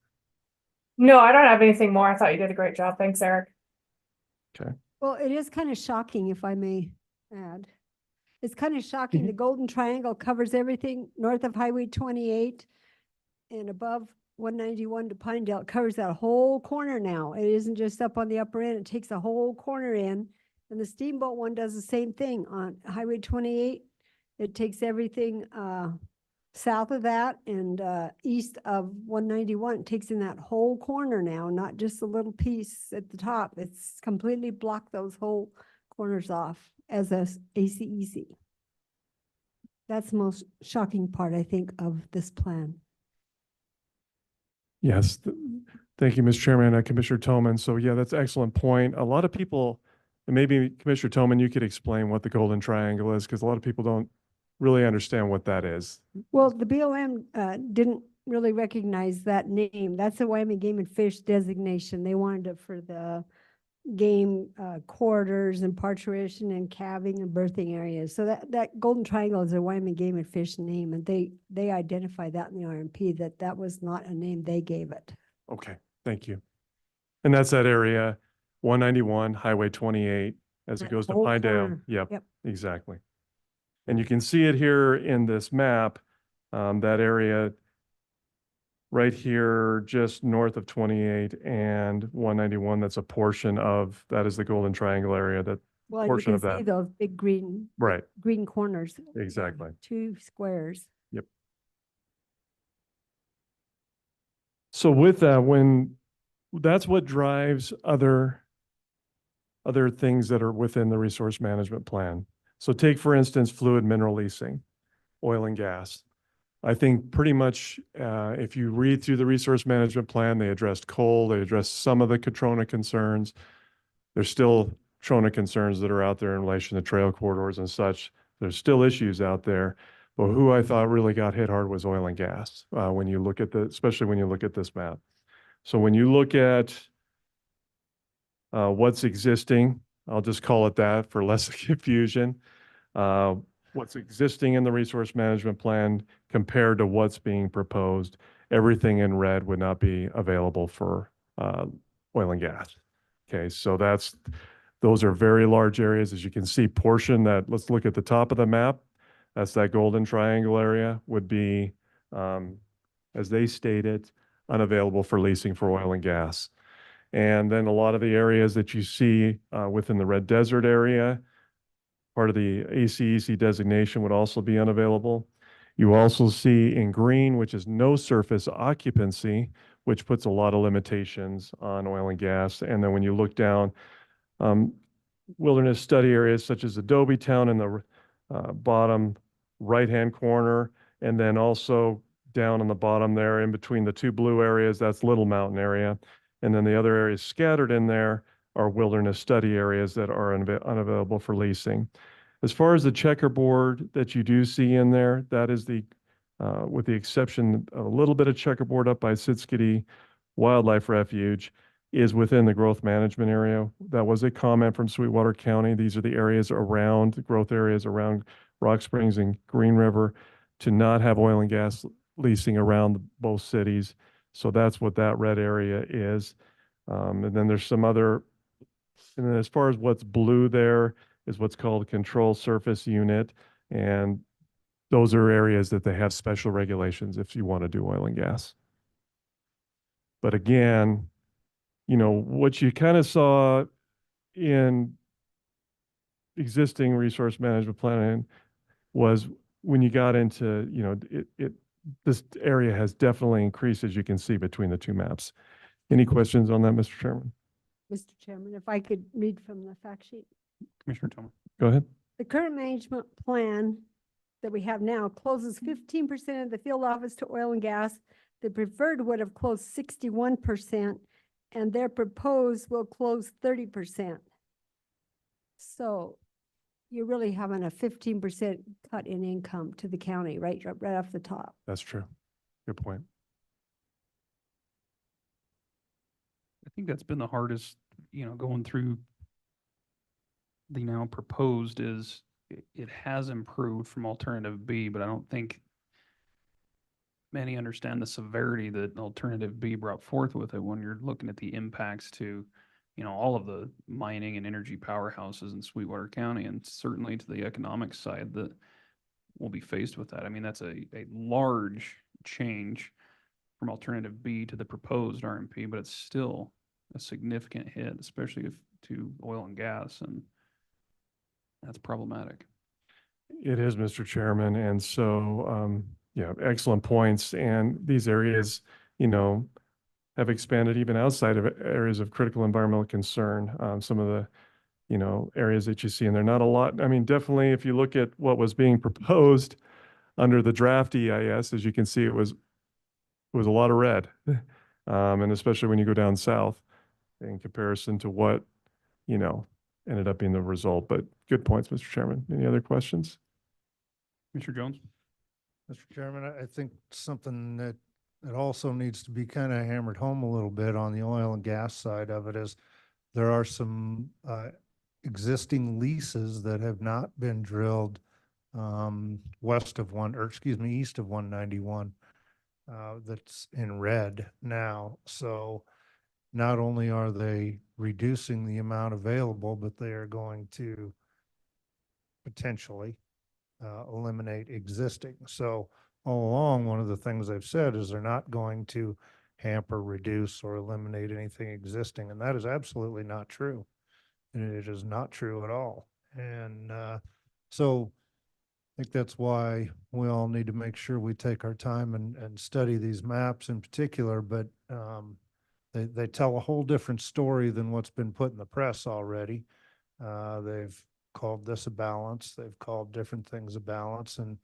No, I don't have anything more. I thought you did a great job. Thanks, Eric. Well, it is kind of shocking, if I may add. It's kind of shocking. The Golden Triangle covers everything north of Highway 28 and above 191 to Pinedale. It covers that whole corner now. It isn't just up on the upper end. It takes a whole corner in. And the Steamboat one does the same thing on Highway 28. It takes everything south of that and east of 191. It takes in that whole corner now, not just a little piece at the top. It's completely blocked those whole corners off as a ACEC. That's the most shocking part, I think, of this plan. Yes. Thank you, Mr. Chairman, Commissioner Toman. So yeah, that's an excellent point. A lot of people, and maybe Commissioner Toman, you could explain what the Golden Triangle is, because a lot of people don't really understand what that is. Well, the BLM didn't really recognize that name. That's a Wyoming Game and Fish designation. They wanted it for the game corridors and parturition and calving and birthing areas. So that Golden Triangle is a Wyoming Game and Fish name, and they identified that in the RMP that was not a name they gave it. Okay, thank you. And that's that area, 191, Highway 28, as it That goes to whole Pinedale. corner. Yep, Yep. exactly. And you can see it here in this map, that area right here, just north of 28 and 191, that's a portion of, that is the Golden Triangle area, that, Well, you portion can of that. see those big green right, corners. exactly. 2 squares. So with that, that's what drives other things that are within the resource management plan. So take, for instance, fluid mineral leasing, oil and gas. I think pretty much if you read through the resource management plan, they addressed coal, they addressed some of the Catrona concerns. There's still Trona concerns that are out there in relation to trail corridors and such. There's still issues out there. But who I thought really got hit hard was oil and gas when you look at especially when you look at this map. So when you look at what's existing, I'll just call it that for less confusion. What's existing in the resource management plan compared to what's being proposed, everything in red would not be available for oil and gas. Okay, so those are very large areas. As you can see, let's look at the top of the map. That's that Golden Triangle area would be, as they stated, unavailable for leasing for oil and gas. And then a lot of the areas that you see within the Red Desert area, part of the ACEC designation would also be unavailable. You also see in green, which is no surface occupancy, which puts a lot of limitations on oil and gas. And then when you look down, wilderness study areas such as Adobe Town in the bottom right-hand corner, and then also down on the bottom there in between the 2 blue areas, that's Little Mountain area. And then the other areas scattered in there are wilderness study areas that are unavailable for leasing. As far as the checkerboard that you do see in there, that is with the exception of a little bit of checkerboard up by Siskiyou Wildlife Refuge, is within the growth management area. That was a comment from Sweetwater County. These are the areas around, the growth areas around Rock Springs and Green River, to not have oil and gas leasing around both cities. So that's what that red area is. And then there's some other, and then as far as what's blue there is what's called a control surface unit. And those are areas that they have special regulations if you want to do oil and gas. But again, what you kind of saw in existing resource management planning was when you got into, this area has definitely increased, as you can see between the 2 maps. Any questions on that, Mr. Chairman? Mr. Chairman, if I could read from the fact sheet. Commissioner Toman. Go ahead. The current management plan that we have now closes 15% of the field office to oil and gas. The preferred would have closed 61%, and their proposed will close 30%. So you're really having a 15% cut in income to the county, right off the top. That's true. Good point. I think that's been the hardest, going through the now proposed is it has improved from alternative B, but I don't think many understand the severity that alternative B brought forth with it when you're looking at the impacts to, all of the mining and energy powerhouses in Sweetwater County, and certainly to the economic side that will be faced with that. I mean, that's a large change from alternative B to the proposed RMP, but it's still a significant hit, especially to oil and gas, and that's problematic. It is, Mr. Chairman. And so, yeah, excellent points. And these areas, have expanded even outside of areas of critical environmental concern. Some of the, areas that you see, and they're not a lot. I mean, definitely, if you look at what was being proposed under the draft EIS, as you can see, it was a lot of red. And especially when you go down south in comparison to what, ended up being the result. But good points, Mr. Chairman. Any other questions? Mr. Jones? Mr. Chairman, I think something that also needs to be kind of hammered home a little bit on the oil and gas side of it is there are some existing leases that have not been drilled east of 191 that's in red now. So not only are they reducing the amount available, but they are going to potentially eliminate existing. So all along, one of the things they've said is they're not going to hamper, reduce, or eliminate anything existing. And that is absolutely not true. And it is not true at all. And so I think that's why we all need to make sure we take our time and study these maps in particular, but they tell a whole different story than what's been put in the press already. They've called this a balance. They've called different things a balance. And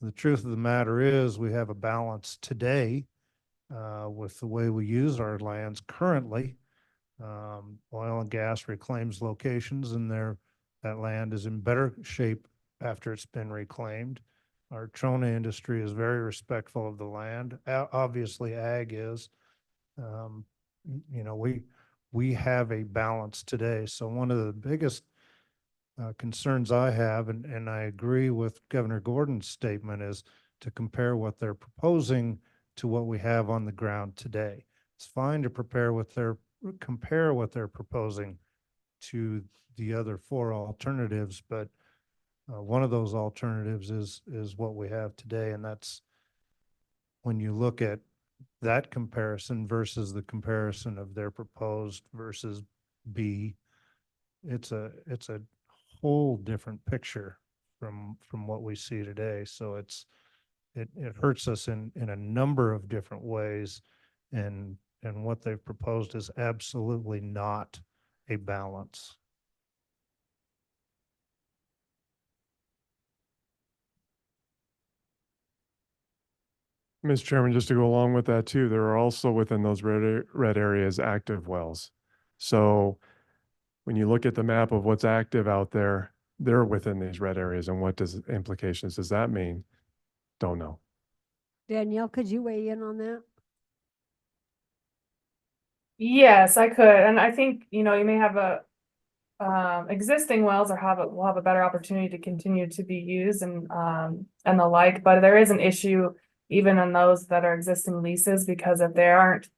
the truth of the matter is we have a balance today with the way we use our lands currently. Oil and gas reclaims locations, and that land is in better shape after it's been reclaimed. Our trona industry is very respectful of the land. Obviously, ag is. We have a balance today. So one of the biggest concerns I have, and I agree with Governor Gordon's statement, is to compare what they're proposing to what we have on the ground today. It's fine to compare what they're proposing to the other four alternatives, but one of those alternatives is what we have today, and that's when you look at that comparison versus the comparison of their proposed versus B, it's a whole different picture from what we see today. So it hurts us in a number of different ways, and what they've proposed is absolutely not a balance. Mr. Chairman, just to go along with that too, there are also within those red areas active wells. So when you look at the map of what's active out there, they're within these red areas. And what implications does that mean? Don't know. Danielle, could you weigh in on that? Yes, I could. And I think, you may have existing wells will have a better opportunity to continue to be used and the like, but there is an issue even in those that are existing leases, because if they aren't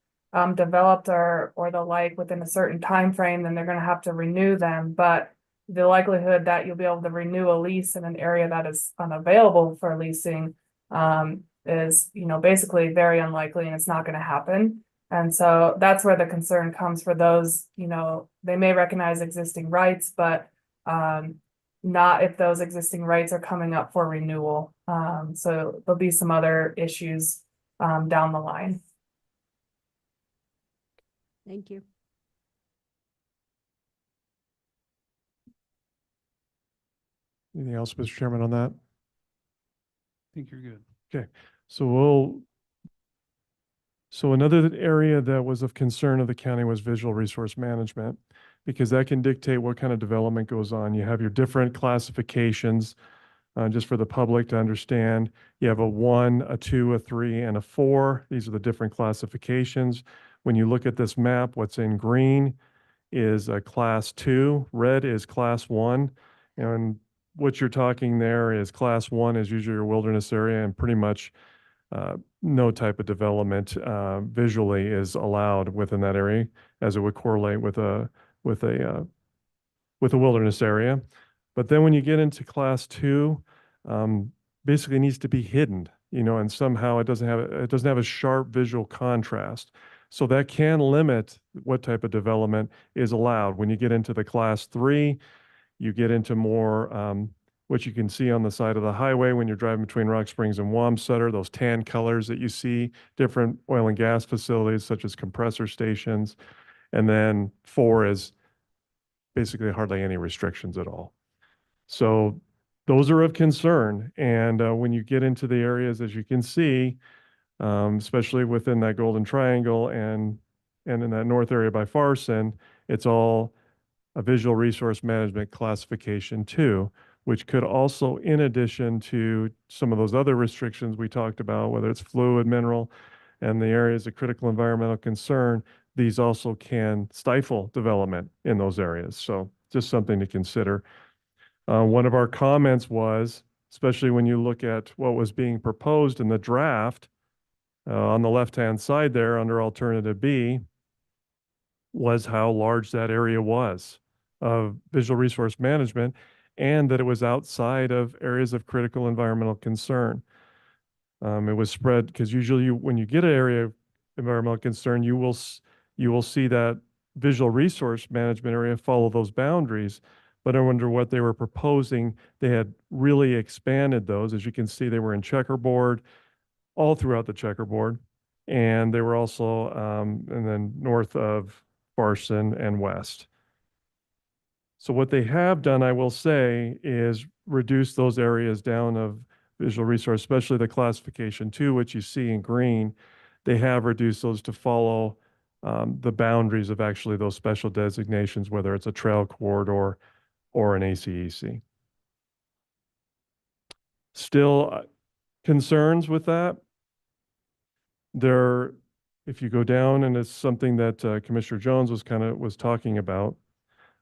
developed or the like within a certain time frame, then they're going to have to renew them. But the likelihood that you'll be able to renew a lease in an area that is unavailable for leasing is, basically very unlikely, and it's not going to happen. And so that's where the concern comes for those. They may recognize existing rights, but not if those existing rights are coming up for renewal. So there'll be some other issues down the line. Thank you. Anything else, Mr. Chairman, on that? I think you're good. Okay, so another area that was of concern of the county was visual resource management, because that can dictate what kind of development goes on. You have your different classifications just for the public to understand. You have a 1, a 2, a 3, and a 4. These are the different classifications. When you look at this map, what's in green is a class 2, red is class 1. And what you're talking there is class 1 is usually your wilderness area, and pretty much no type of development visually is allowed within that area, as it would correlate with a wilderness area. But then when you get into class 2, basically it needs to be hidden, and somehow it doesn't have a sharp visual contrast. So that can limit what type of development is allowed. When you get into the class 3, you get into more what you can see on the side of the highway when you're driving between Rock Springs and Wamsutter, those tan colors that you see, different oil and gas facilities such as compressor stations. And then 4 is basically hardly any restrictions at all. So those are of concern. And when you get into the areas, as you can see, especially within that Golden Triangle and in that north area by Farson, it's all a visual resource management classification 2, which could also, in addition to some of those other restrictions we talked about, whether it's fluid, mineral, and the areas of critical environmental concern, these also can stifle development in those areas. So just something to consider. One of our comments was, especially when you look at what was being proposed in the draft, on the left-hand side there under Alternative B, was how large that area was of visual resource management, and that it was outside of areas of critical environmental concern. It was spread because usually when you get an area of environmental concern, you will see that visual resource management area follow those boundaries. But under what they were proposing, they had really expanded those. As you can see, they were in checkerboard, all throughout the checkerboard. And they were also, and then north of Farson and west. So what they have done, I will say, is reduce those areas down of visual resource, especially the classification 2, which you see in green. They have reduced those to follow the boundaries of actually those special designations, whether it's a trail corridor or an ACEC. Still concerns with that? There, if you go down, and it's something that Commissioner Jones was talking about,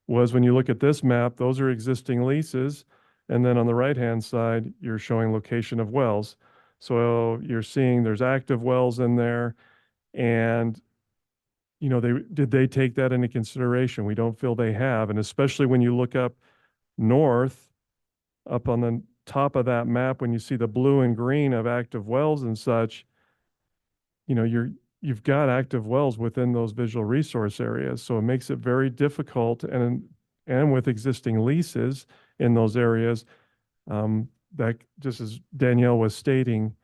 was when you look at this map, those are existing leases, and then on the right-hand side, you're showing location of wells. So you're seeing there's active wells in there, and did they take that into consideration? We don't feel they have, and especially when you look up north, up on the top of that map, when you see the blue and green of active wells and such, you've got active wells within those visual resource areas. So it makes it very difficult, and with existing leases in those areas, that, just as Danielle was stating,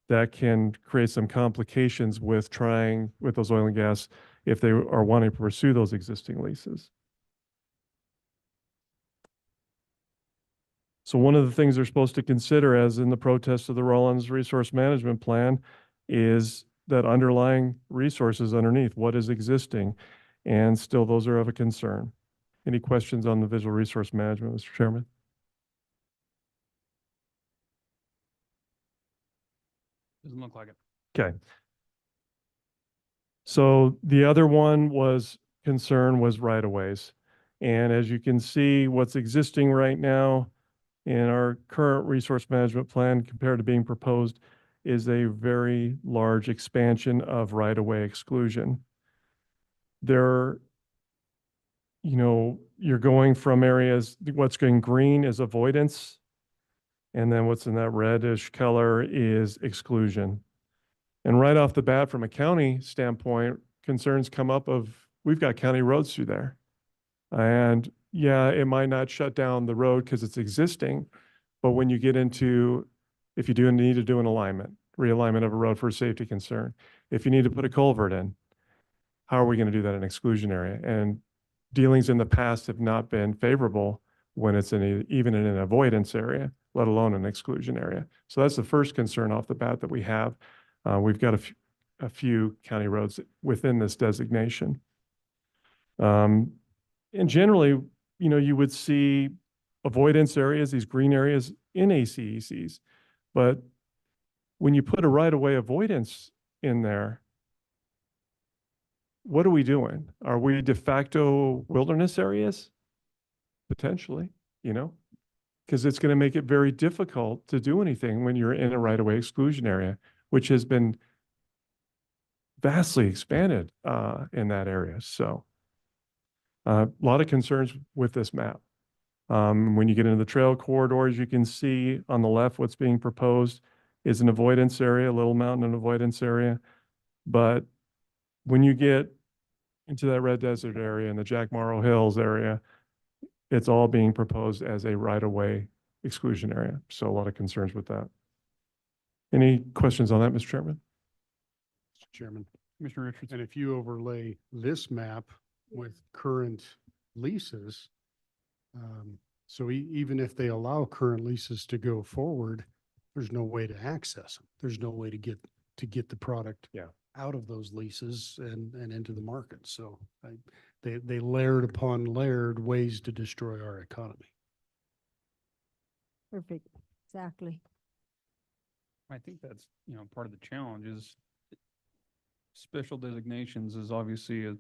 that can create some complications with trying with those oil and gas if they are wanting to pursue those existing leases. So one of the things they're supposed to consider, as in the protest of the Rawlins Resource Management Plan, is that underlying resources underneath, what is existing, and still those are of a concern. Any questions on the visual resource management, Mr. Chairman? Doesn't look like it. Okay. So the other one concern was right-of-ways. And as you can see, what's existing right now in our current resource management plan compared to being proposed is a very large expansion of right-of-way exclusion. You're going from areas, what's going green is avoidance, and then what's in that reddish color is exclusion. And right off the bat, from a county standpoint, concerns come up of, we've got county roads through there. And yeah, it might not shut down the road because it's existing, but when you get into, if you do need to do an realignment of a road for a safety concern, if you need to put a culvert in, how are we going to do that in exclusion area? And dealings in the past have not been favorable when it's even in an avoidance area, let alone an exclusion area. So that's the first concern off the bat that we have. We've got a few county roads within this designation. And generally, you would see avoidance areas, these green areas, in ACECs. But when you put a right-of-way avoidance in there, what are we doing? Are we de facto wilderness areas? Potentially, you know? Because it's going to make it very difficult to do anything when you're in a right-of-way exclusion area, which has been vastly expanded in that area. So a lot of concerns with this map. When you get into the trail corridors, you can see on the left what's being proposed is an avoidance area, Little Mountain avoidance area. But when you get into that Red Desert area and the Jack Morrow Hills area, it's all being proposed as a right-of-way exclusion area. So a lot of concerns with that. Any questions on that, Mr. Chairman? Mr. Chairman, Commissioner Richardson. and if you overlay this map with current leases, so even if they allow current leases to go forward, there's no way to access them. There's no way to get the product out of those leases and into the market. So they layered upon layered ways to destroy our economy. Perfect, exactly. I think that's, part of the challenge is special designations is obviously a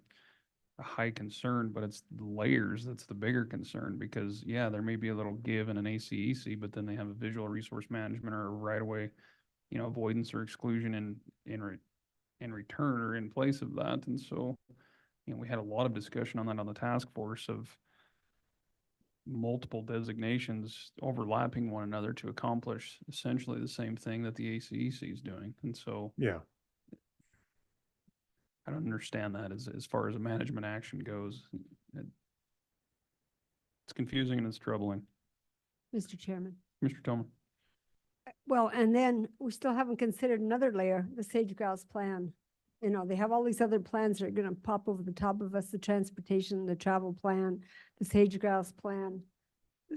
high concern, but it's the layers that's the bigger concern because, there may be a little give in an ACEC, but then they have a visual resource management or a right-of-way, avoidance or exclusion in return or in place of that. And so, we had a lot of discussion on that on the task force of multiple designations overlapping one another to accomplish essentially the same thing that the ACEC is doing. And so I don't understand that as far as a management action goes. It's confusing and it's troubling. Mr. Chairman. Mr. Tillman. Well, and then we still haven't considered another layer, the sage grouse plan. They have all these other plans that are gonna pop over the top of us, the transportation, the travel plan, the sage grouse plan.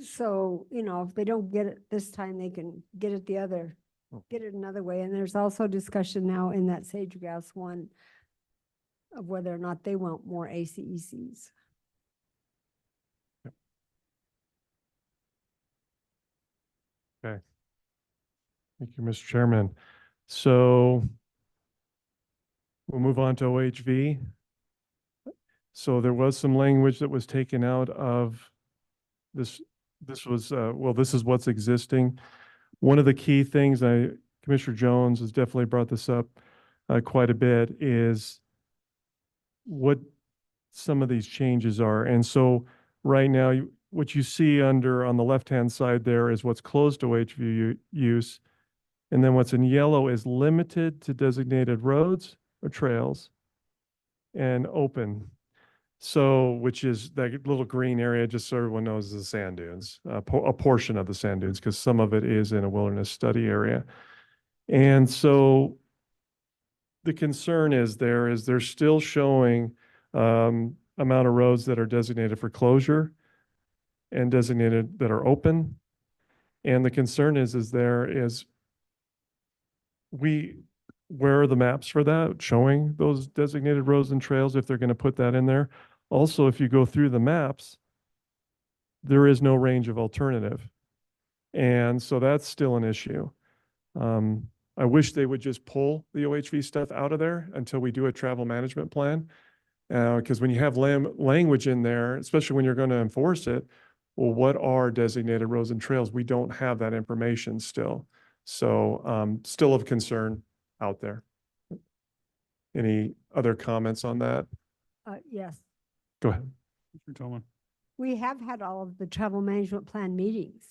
So, if they don't get it this time, they can get it get it another way. And there's also discussion now in that sage grouse one of whether or not they want more ACECs. Okay. Thank you, Mr. Chairman. So we'll move on to OHV. So there was some language that was taken out of this. This was, this is what's existing. One of the key things Commissioner Jones has definitely brought this up quite a bit is what some of these changes are. And so right now, what you see on the left-hand side there is what's closed to OHV use. And then what's in yellow is limited to designated roads or trails and open. So, which is that little green area, just so everyone knows, is the sand dunes, a portion of the sand dunes, because some of it is in a wilderness study area. And so the concern is they're still showing amount of roads that are designated for closure and designated that are open. And the concern is where are the maps for that, showing those designated roads and trails if they're going to put that in there? Also, if you go through the maps, there is no range of alternative. And so that's still an issue. I wish they would just pull the OHV stuff out of there until we do a travel management plan. Because when you have language in there, especially when you're going to enforce it, well, what are designated roads and trails? We don't have that information still. So still of concern out there. Any other comments on that? Yes. Go ahead. Mr. Tillman. We have had all of the travel management plan meetings.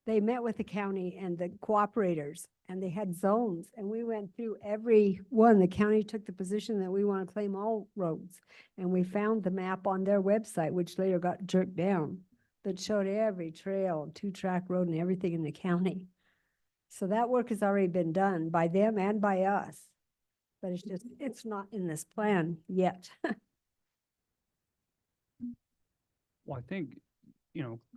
They met with the county and the cooperators and they had zones and we went through every one. The county took the position that we want to claim all roads. And we found the map on their website, which later got jerked down, that showed every trail, 2-track road and everything in the county. So that work has already been done by them and by us. But it's not in this plan yet. Well, I think,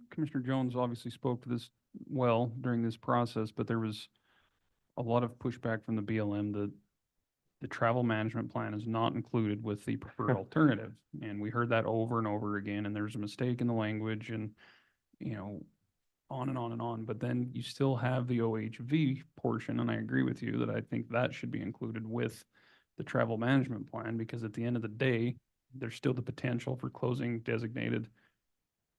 Commissioner Jones obviously spoke to this well during this process, but there was a lot of pushback from the BLM that the travel management plan is not included with the preferred alternative. And we heard that over and over again, and there's a mistake in the language and, on and on and on, but then you still have the OHV portion, and I agree with you that I think that should be included with the travel management plan, because at the end of the day, there's still the potential for closing designated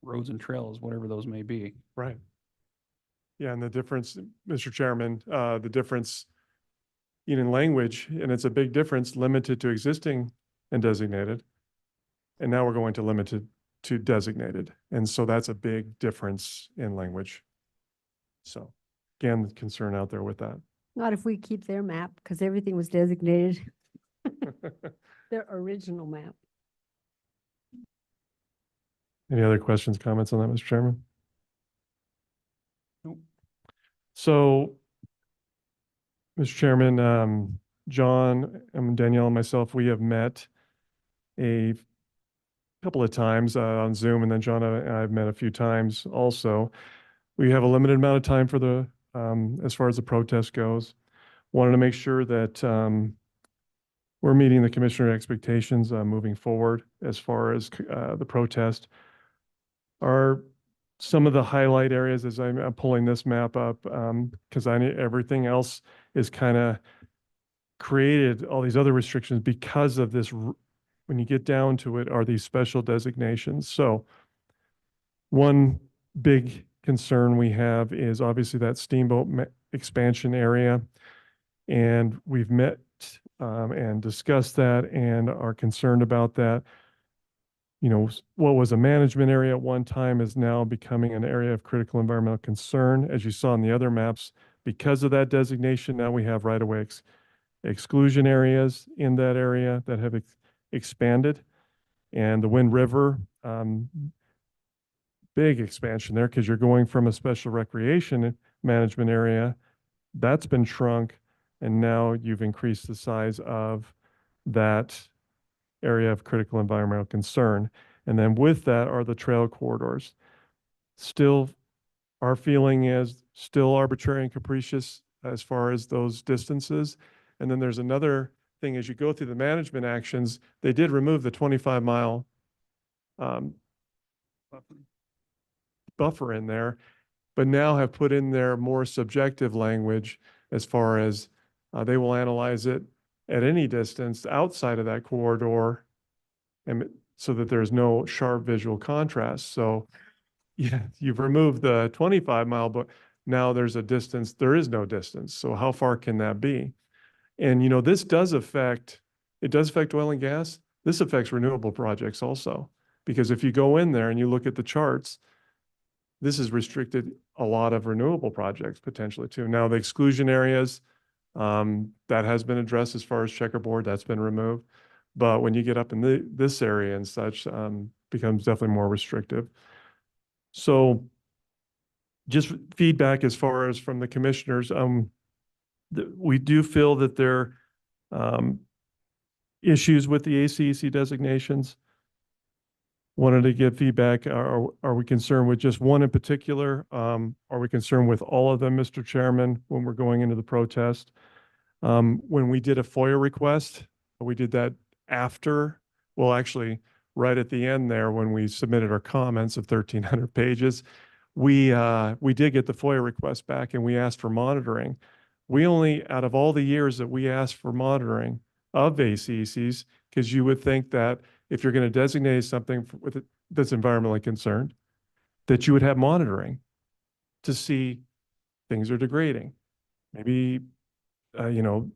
roads and trails, whatever those may be. Right. Yeah, and the difference, Mr. Chairman, the difference in language, and it's a big difference, limited to existing and designated. And now we're going to limited to designated. And so that's a big difference in language. So again, the concern out there with that. Not if we keep their map, because everything was designated, their original map. Any other questions, comments on that, Mr. Chairman? Nope. So, Mr. Chairman, John and Danielle and myself, we have met a couple of times on Zoom, and then John and I have met a few times also. We have a limited amount of time for the, as far as the protest goes. Wanted to make sure that we're meeting the commissioner expectations moving forward as far as the protest. Are some of the highlight areas as I'm pulling this map up, because everything else is kind of created all these other restrictions because of this. When you get down to it, are these special designations. So one big concern we have is obviously that steamboat expansion area. And we've met and discussed that and are concerned about that. You know, what was a management area at one time is now becoming an area of critical environmental concern. As you saw in the other maps, because of that designation, now we have right-of-way exclusion areas in that area that have expanded. And the Wind River, big expansion there, because you're going from a special recreation management area that's been shrunk, and now you've increased the size of that area of critical environmental concern. And then with that are the trail corridors. Still, our feeling is still arbitrary and capricious as far as those distances. And then there's another thing, as you go through the management actions, they did remove the 25-mile buffer in there, but now have put in there more subjective language as far as they will analyze it at any distance outside of that corridor, and so that there's no sharp visual contrast. So yeah, you've removed the 25-mile, but now there's a distance, there is no distance. So how far can that be? And you know, this does affect, it does affect oil and gas. This affects renewable projects also, because if you go in there and you look at the charts, this has restricted a lot of renewable projects potentially too. Now the exclusion areas, that has been addressed as far as checkerboard, that's been removed. But when you get up in this area and such, becomes definitely more restrictive. So just feedback as far as from the commissioners, we do feel that there are issues with the ACEC designations. Wanted to get feedback. Are we concerned with just one in particular? Are we concerned with all of them, Mr. Chairman, when we're going into the protest? When we did a FOIA request, we did that after, well, actually, right at the end there, when we submitted our comments of 1,300 pages, we did get the FOIA request back and we asked for monitoring. We only, out of all the years that we asked for monitoring of ACECs, because you would think that if you're going to designate something that's environmentally concerned, that you would have monitoring to see things are degrading. Maybe, you know,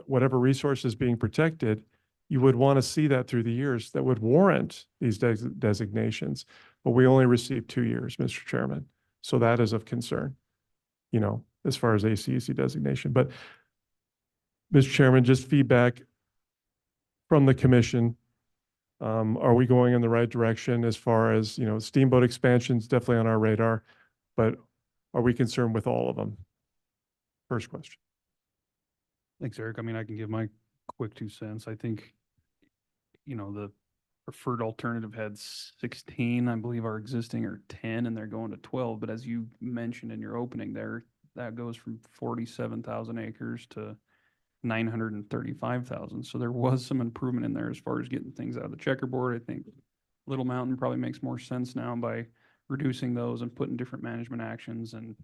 whatever resource is being protected, you would want to see that through the years that would warrant these designations. But we only received 2 years, Mr. Chairman. So that is of concern, you know, as far as ACEC designation. But Mr. Chairman, just feedback from the commission. Are we going in the right direction as far as, you know, steamboat expansion is definitely on our radar, but are we concerned with all of them? First question. Thanks, Eric. I mean, I can give my quick 2 cents. I think, you know, the preferred alternative had 16, I believe our existing are 10, and they're going to 12. But as you mentioned in your opening there, that goes from 47,000 acres to 935,000. So there was some improvement in there as far as getting things out of the checkerboard. I think Little Mountain probably makes more sense now by reducing those and putting different management actions, and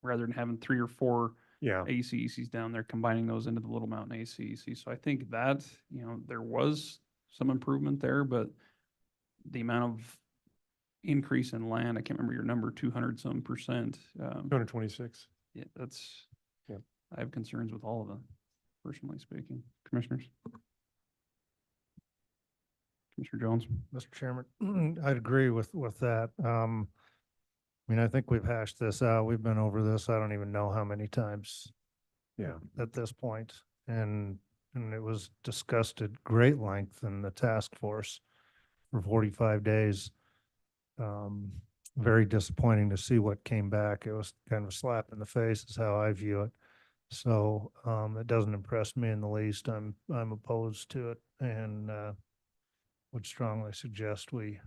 rather than having 3 or 4 Yeah. ACECs down there, combining those into the Little Mountain ACEC. So I think that, there was some improvement there, but the amount of increase in land, I can't remember your number, 200% some. 226. Yeah, that's, Yeah. I have concerns with all of them, personally speaking. Commissioners? Commissioner Jones? Mr. Chairman, I'd agree with that. I mean, I think we've hashed this out. We've been over this. I don't even know how many times. Yeah. At this point, and it was discussed at great length in the task force for 45 days. Very disappointing to see what came back. It was kind of a slap in the face is how I view it. So, it doesn't impress me in the least. I'm opposed to it and, would strongly suggest we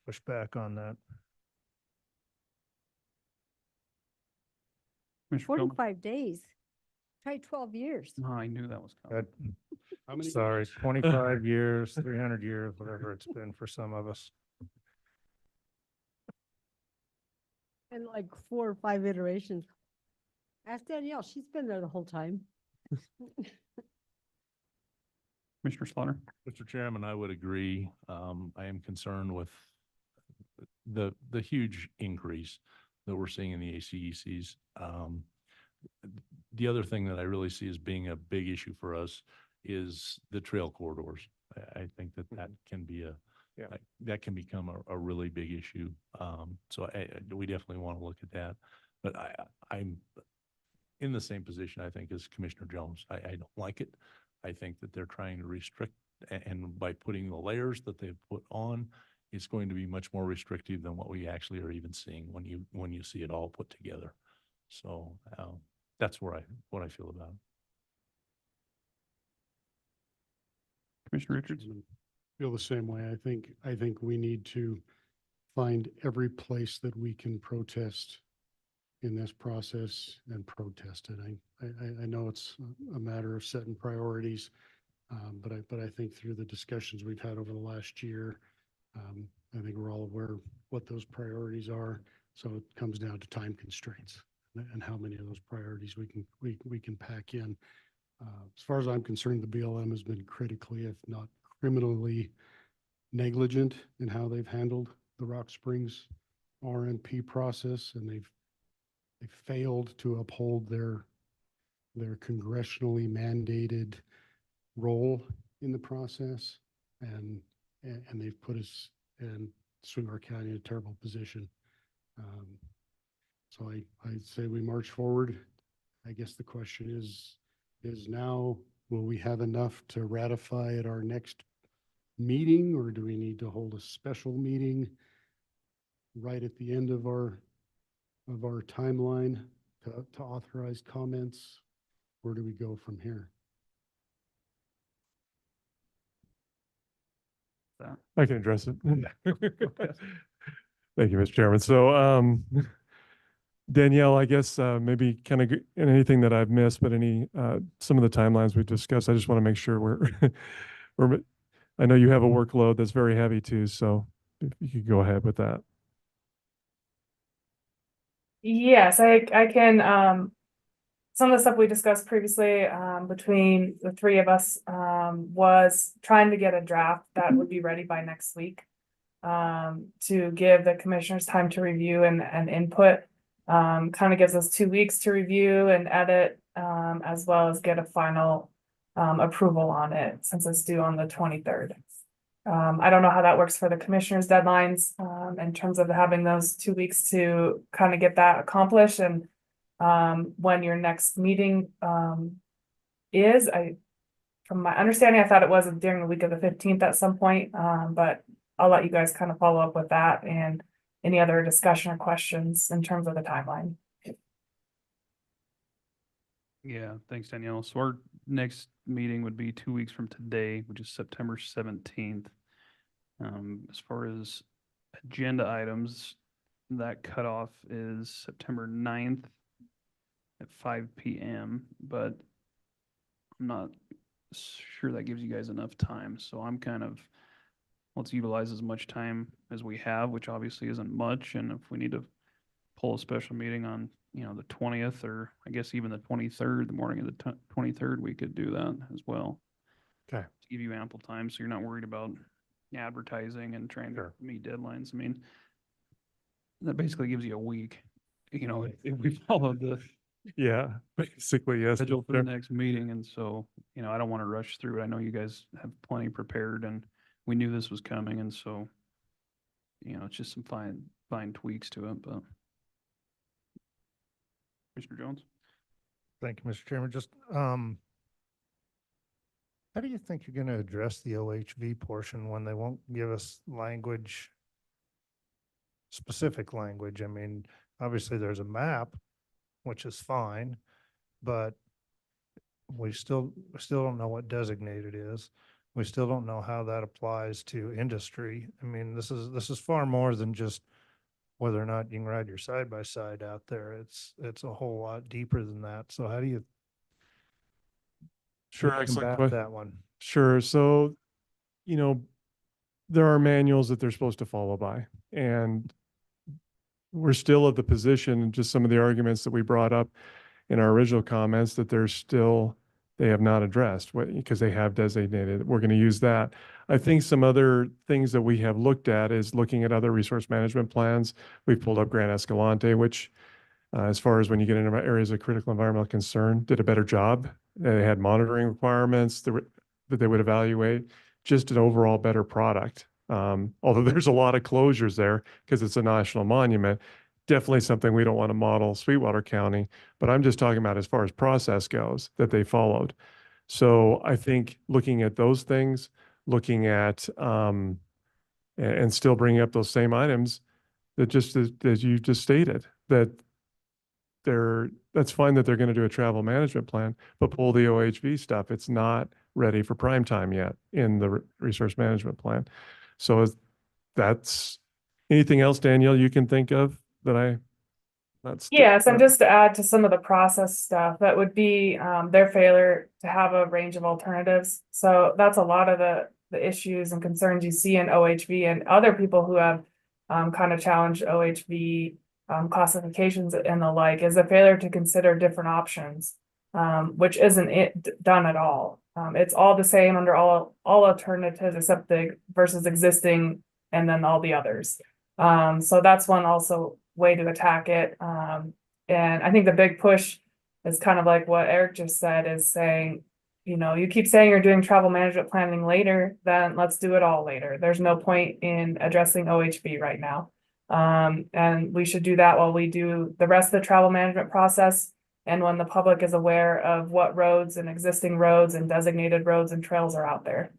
push back on that. Commissioner Tillman? 45 days. Try 12 years. Oh, I knew that was coming. How many? Sorry, 25 years, 300 years, whatever it's been for some of us. And like 4 or 5 iterations. Ask Danielle, she's been there the whole time. Commissioner Slaughter? Mr. Chairman, I would agree. I am concerned with the huge increase that we're seeing in the ACECs. The other thing that I really see as being a big issue for us is the trail corridors. I think that can be that can become a really big issue. So we definitely want to look at that. But I'm in the same position, I think, as Commissioner Jones. I don't like it. I think that they're trying to restrict, and by putting the layers that they've put on, it's going to be much more restrictive than what we actually are even seeing when you see it all put together. So that's what I feel about it. Commissioner Richards? Feel the same way. I think we need to find every place that we can protest in this process and protest it. I know it's a matter of setting priorities, but I think through the discussions we've had over the last year, I think we're all aware of what those priorities are. So it comes down to time constraints and how many of those priorities we can pack in. As far as I'm concerned, the BLM has been critically, if not criminally, negligent in how they've handled the Rock Springs RMP process, and they've failed to uphold their congressionally mandated role in the process, and they've put us in Swinger County in a terrible position. So I'd say we march forward. I guess the question is now, will we have enough to ratify at our next meeting, or do we need to hold a special meeting right at the end of our timeline to authorize comments? Where do we go from here? I can address it. Thank you, Mr. Chairman. So, Danielle, I guess maybe kind of anything that I've missed, but some of the timelines we've discussed, I just want to make sure we're I know you have a workload that's very heavy too, so if you could go ahead with that. Yes, I can, some of the stuff we discussed previously, between the 3 of us, was trying to get a draft that would be ready by next week. To give the commissioners time to review and input, kind of gives us 2 weeks to review and edit, as well as get a final, approval on it since it's due on the 23rd. I don't know how that works for the commissioners' deadlines, in terms of having those 2 weeks to kind of get that accomplished, and when your next meeting is. From my understanding, I thought it was during the week of the 15th at some point, but I'll let you guys kind of follow up with that and any other discussion or questions in terms of the timeline. Yeah, thanks, Danielle. So our next meeting would be 2 weeks from today, which is September 17th. As far as agenda items, that cutoff is September 9th at 5 p.m., but I'm not sure that gives you guys enough time. So I'm kind of let's utilize as much time as we have, which obviously isn't much. And if we need to pull a special meeting on, the 20th, or I guess even the 23rd, the morning of the 23rd, we could do that as well. Okay. To give you ample time, so you're not worried about advertising and trying to Sure. meet deadlines. I mean, that basically gives you a week, if we follow the Yeah, basically, yes. schedule Mr. for the Chairman. next meeting. And so, I don't want to rush through it. I know you guys have plenty prepared, and we knew this was coming. And so, it's just some fine tweaks to it, but. Commissioner Jones? Thank you, Mr. Chairman. Just, how do you think you're going to address the OHV portion when they won't give us language, specific language? I mean, obviously there's a map, which is fine, but we still don't know what designated is. We still don't know how that applies to industry. I mean, this is far more than just whether or not you can ride your side by side out there. It's a whole lot deeper than that. So how do you Sure, combat excellent question. that one? Sure. So, there are manuals that they're supposed to follow by, and we're still at the position, just some of the arguments that we brought up in our original comments, that they have not addressed because they have designated. We're going to use that. I think some other things that we have looked at is looking at other resource management plans. We've pulled up Gran Escalante, which as far as when you get into areas of critical environmental concern, did a better job. They had monitoring requirements that they would evaluate, just an overall better product. Although there's a lot of closures there because it's a national monument, definitely something we don't want to model Sweetwater County, but I'm just talking about as far as process goes that they followed. So I think looking at those things, looking at, and still bringing up those same items that just, as you just stated, that's fine that they're going to do a travel management plan, but pull the OHV stuff. It's not ready for prime time yet in the resource management plan. So that's anything else, Danielle, you can think of that Yes, and just to add to some of the process stuff, that would be their failure to have a range of alternatives. So that's a lot of the issues and concerns you see in OHV and other people who have kind of challenged OHV classifications and the like, is a failure to consider different options, which isn't done at all. It's all the same under all alternatives except the versus existing and then all the others. So that's one also way to attack it. And I think the big push is kind of like what Eric just said, is saying, you keep saying you're doing travel management planning later, then let's do it all later. There's no point in addressing OHV right now. And we should do that while we do the rest of the travel management process. And when the public is aware of what roads and existing roads and designated roads and trails are out there.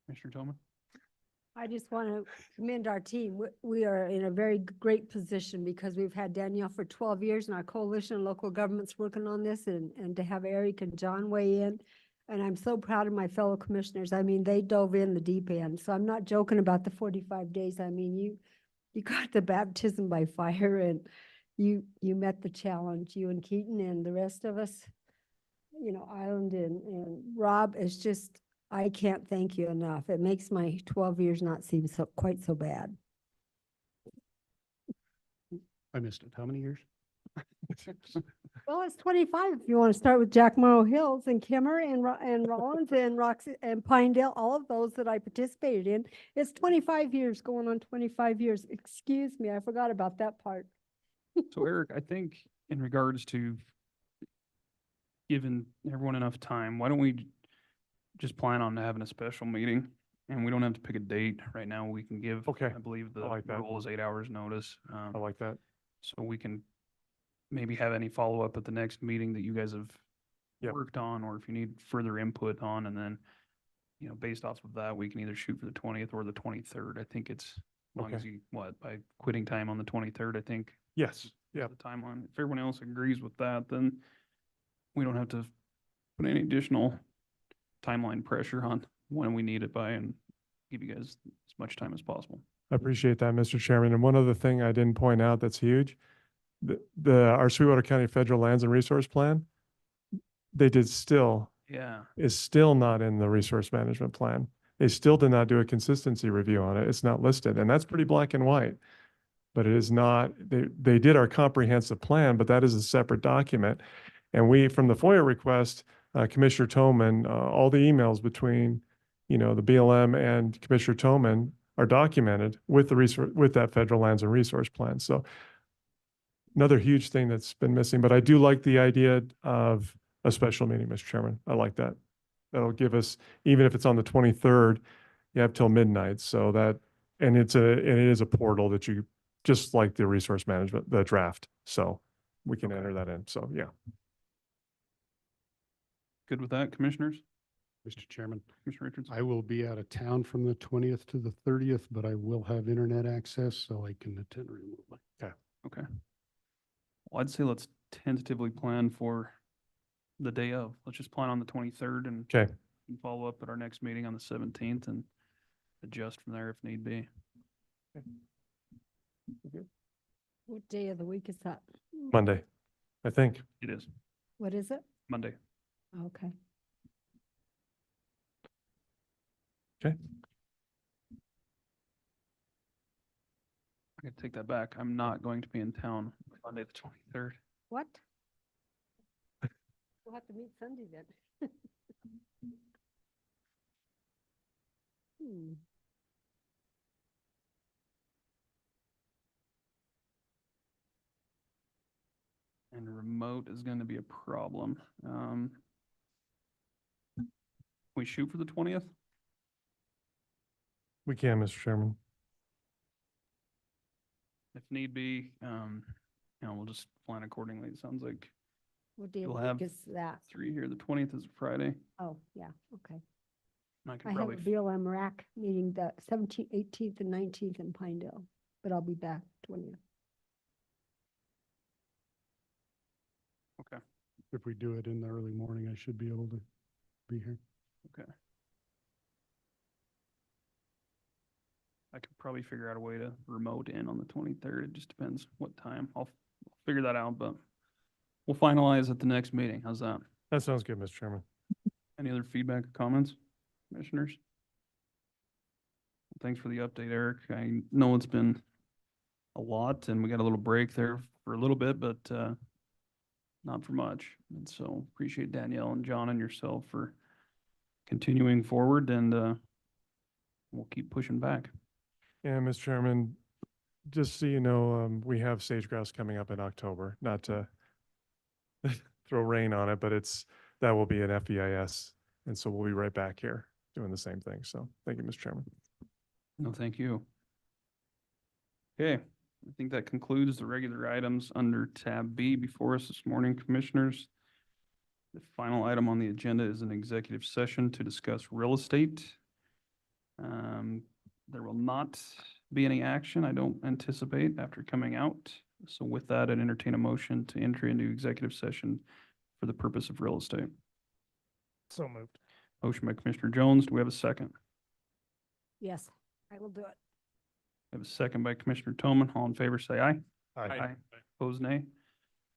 Commissioner Tillman? I just want to commend our team. We are in a very great position because we've had Danielle for 12 years and our coalition of local governments working on this, and to have Eric and John weigh in. And I'm so proud of my fellow commissioners. I mean, they dove in the deep end. So I'm not joking about the 45 days. I mean, you got the baptism by fire, and you met the challenge, you and Keaton and the rest of us, Island and Rob. Is just, I can't thank you enough. It makes my 12 years not seem quite so bad. I missed it. How many years? Well, it's 25 if you want to start with Jack Morrow Hills and Kimmer and Rollins and Roxy and Pinedale, all of those that I participated in. It's 25 years, going on 25 years. Excuse me, I forgot about that part. So Eric, I think in regards to giving everyone enough time, why don't we just plan on having a special meeting? And we don't have to pick a date right now. We can give, Okay. I believe the like that. rule is 8 hours notice. I like that. So we can maybe have any follow-up at the next meeting that you guys have Yep. worked on, or if you need further input on, and then, based off of that, we can either shoot for the 20th or the 23rd. I think it's, as long as Okay. you, by quitting time on the 23rd, I think. Yes. is Yeah. The timeline. If everyone else agrees with that, then we don't have to put any additional timeline pressure on when we need it by, and give you guys as much time as possible. I appreciate that, Mr. Chairman. And one other thing I didn't point out that's huge, our Sweetwater County Federal Lands and Resource Plan, they did still, Yeah. is still not in the resource management plan. They still did not do a consistency review on it. It's not listed, and that's pretty black and white. But it is not, they did our comprehensive plan, but that is a separate document. And we, from the FOIA request, Commissioner Toman, all the emails between, the BLM and Commissioner Toman are documented with with that federal lands and resource plan. So another huge thing that's been missing, but I do like the idea of a special meeting, Mr. Chairman. I like that. That'll give us, even if it's on the 23rd, you have till midnight. So that, and it is a portal that you, just like the resource management, the draft. So we can enter that in. So yeah. Good with that, commissioners? Mr. Chairman, Commissioner Richards? I will be out of town from the 20th to the 30th, but I will have internet access so I can attend remotely. Okay. Well, I'd say let's tentatively plan for the day of. Let's just plan on the 23rd and Okay. follow up at our next meeting on the 17th and adjust from there if need be. What day of the week is that? Monday, I think. It is What is it? Monday. Okay. I can take that back. I'm not going to be in town Monday, the 23rd. What? We'll have to meet Sunday then. Hmm. And remote is going to be a problem. We shoot for the 20th? We can, Mr. Chairman. If need be, we'll just plan accordingly. It sounds like What day of You'll the have week is that? 3 here. The 20th is a Friday. Oh, yeah, okay. I I can have probably, a BLM RAC meeting the 17th, 18th, and 19th in Pinedale, but I'll be back 20th. okay, If we do it in the early morning, I should be able to be here. okay. I could probably figure out a way to remote in on the 23rd. It just depends what time. I'll figure that out, but we'll finalize at the next meeting. How's that? That sounds good, Mr. Chairman. Any other feedback or comments, commissioners? Thanks for the update, Eric. I know it's been a lot and we got a little break there for a little bit, but not for much. And so appreciate Danielle and John and yourself for continuing forward, and we'll keep pushing back. Yeah, Mr. Chairman, just so you know, we have sage grouse coming up in October, not to throw rain on it, but that will be an FEIS. And so we'll be right back here doing the same thing. So thank you, Mr. Chairman. No, thank you. Okay, I think that concludes the regular items under tab B before us this morning, commissioners. The final item on the agenda is an executive session to discuss real estate. There will not be any action, I don't anticipate, after coming out. So with that, I'd entertain a motion to enter into executive session for the purpose of real estate. So moved. Motion by Commissioner Jones. Do we have a second? Yes, I will do it. We have a second by Commissioner Toman. All in favor, say aye. Aye. Opposed, nay.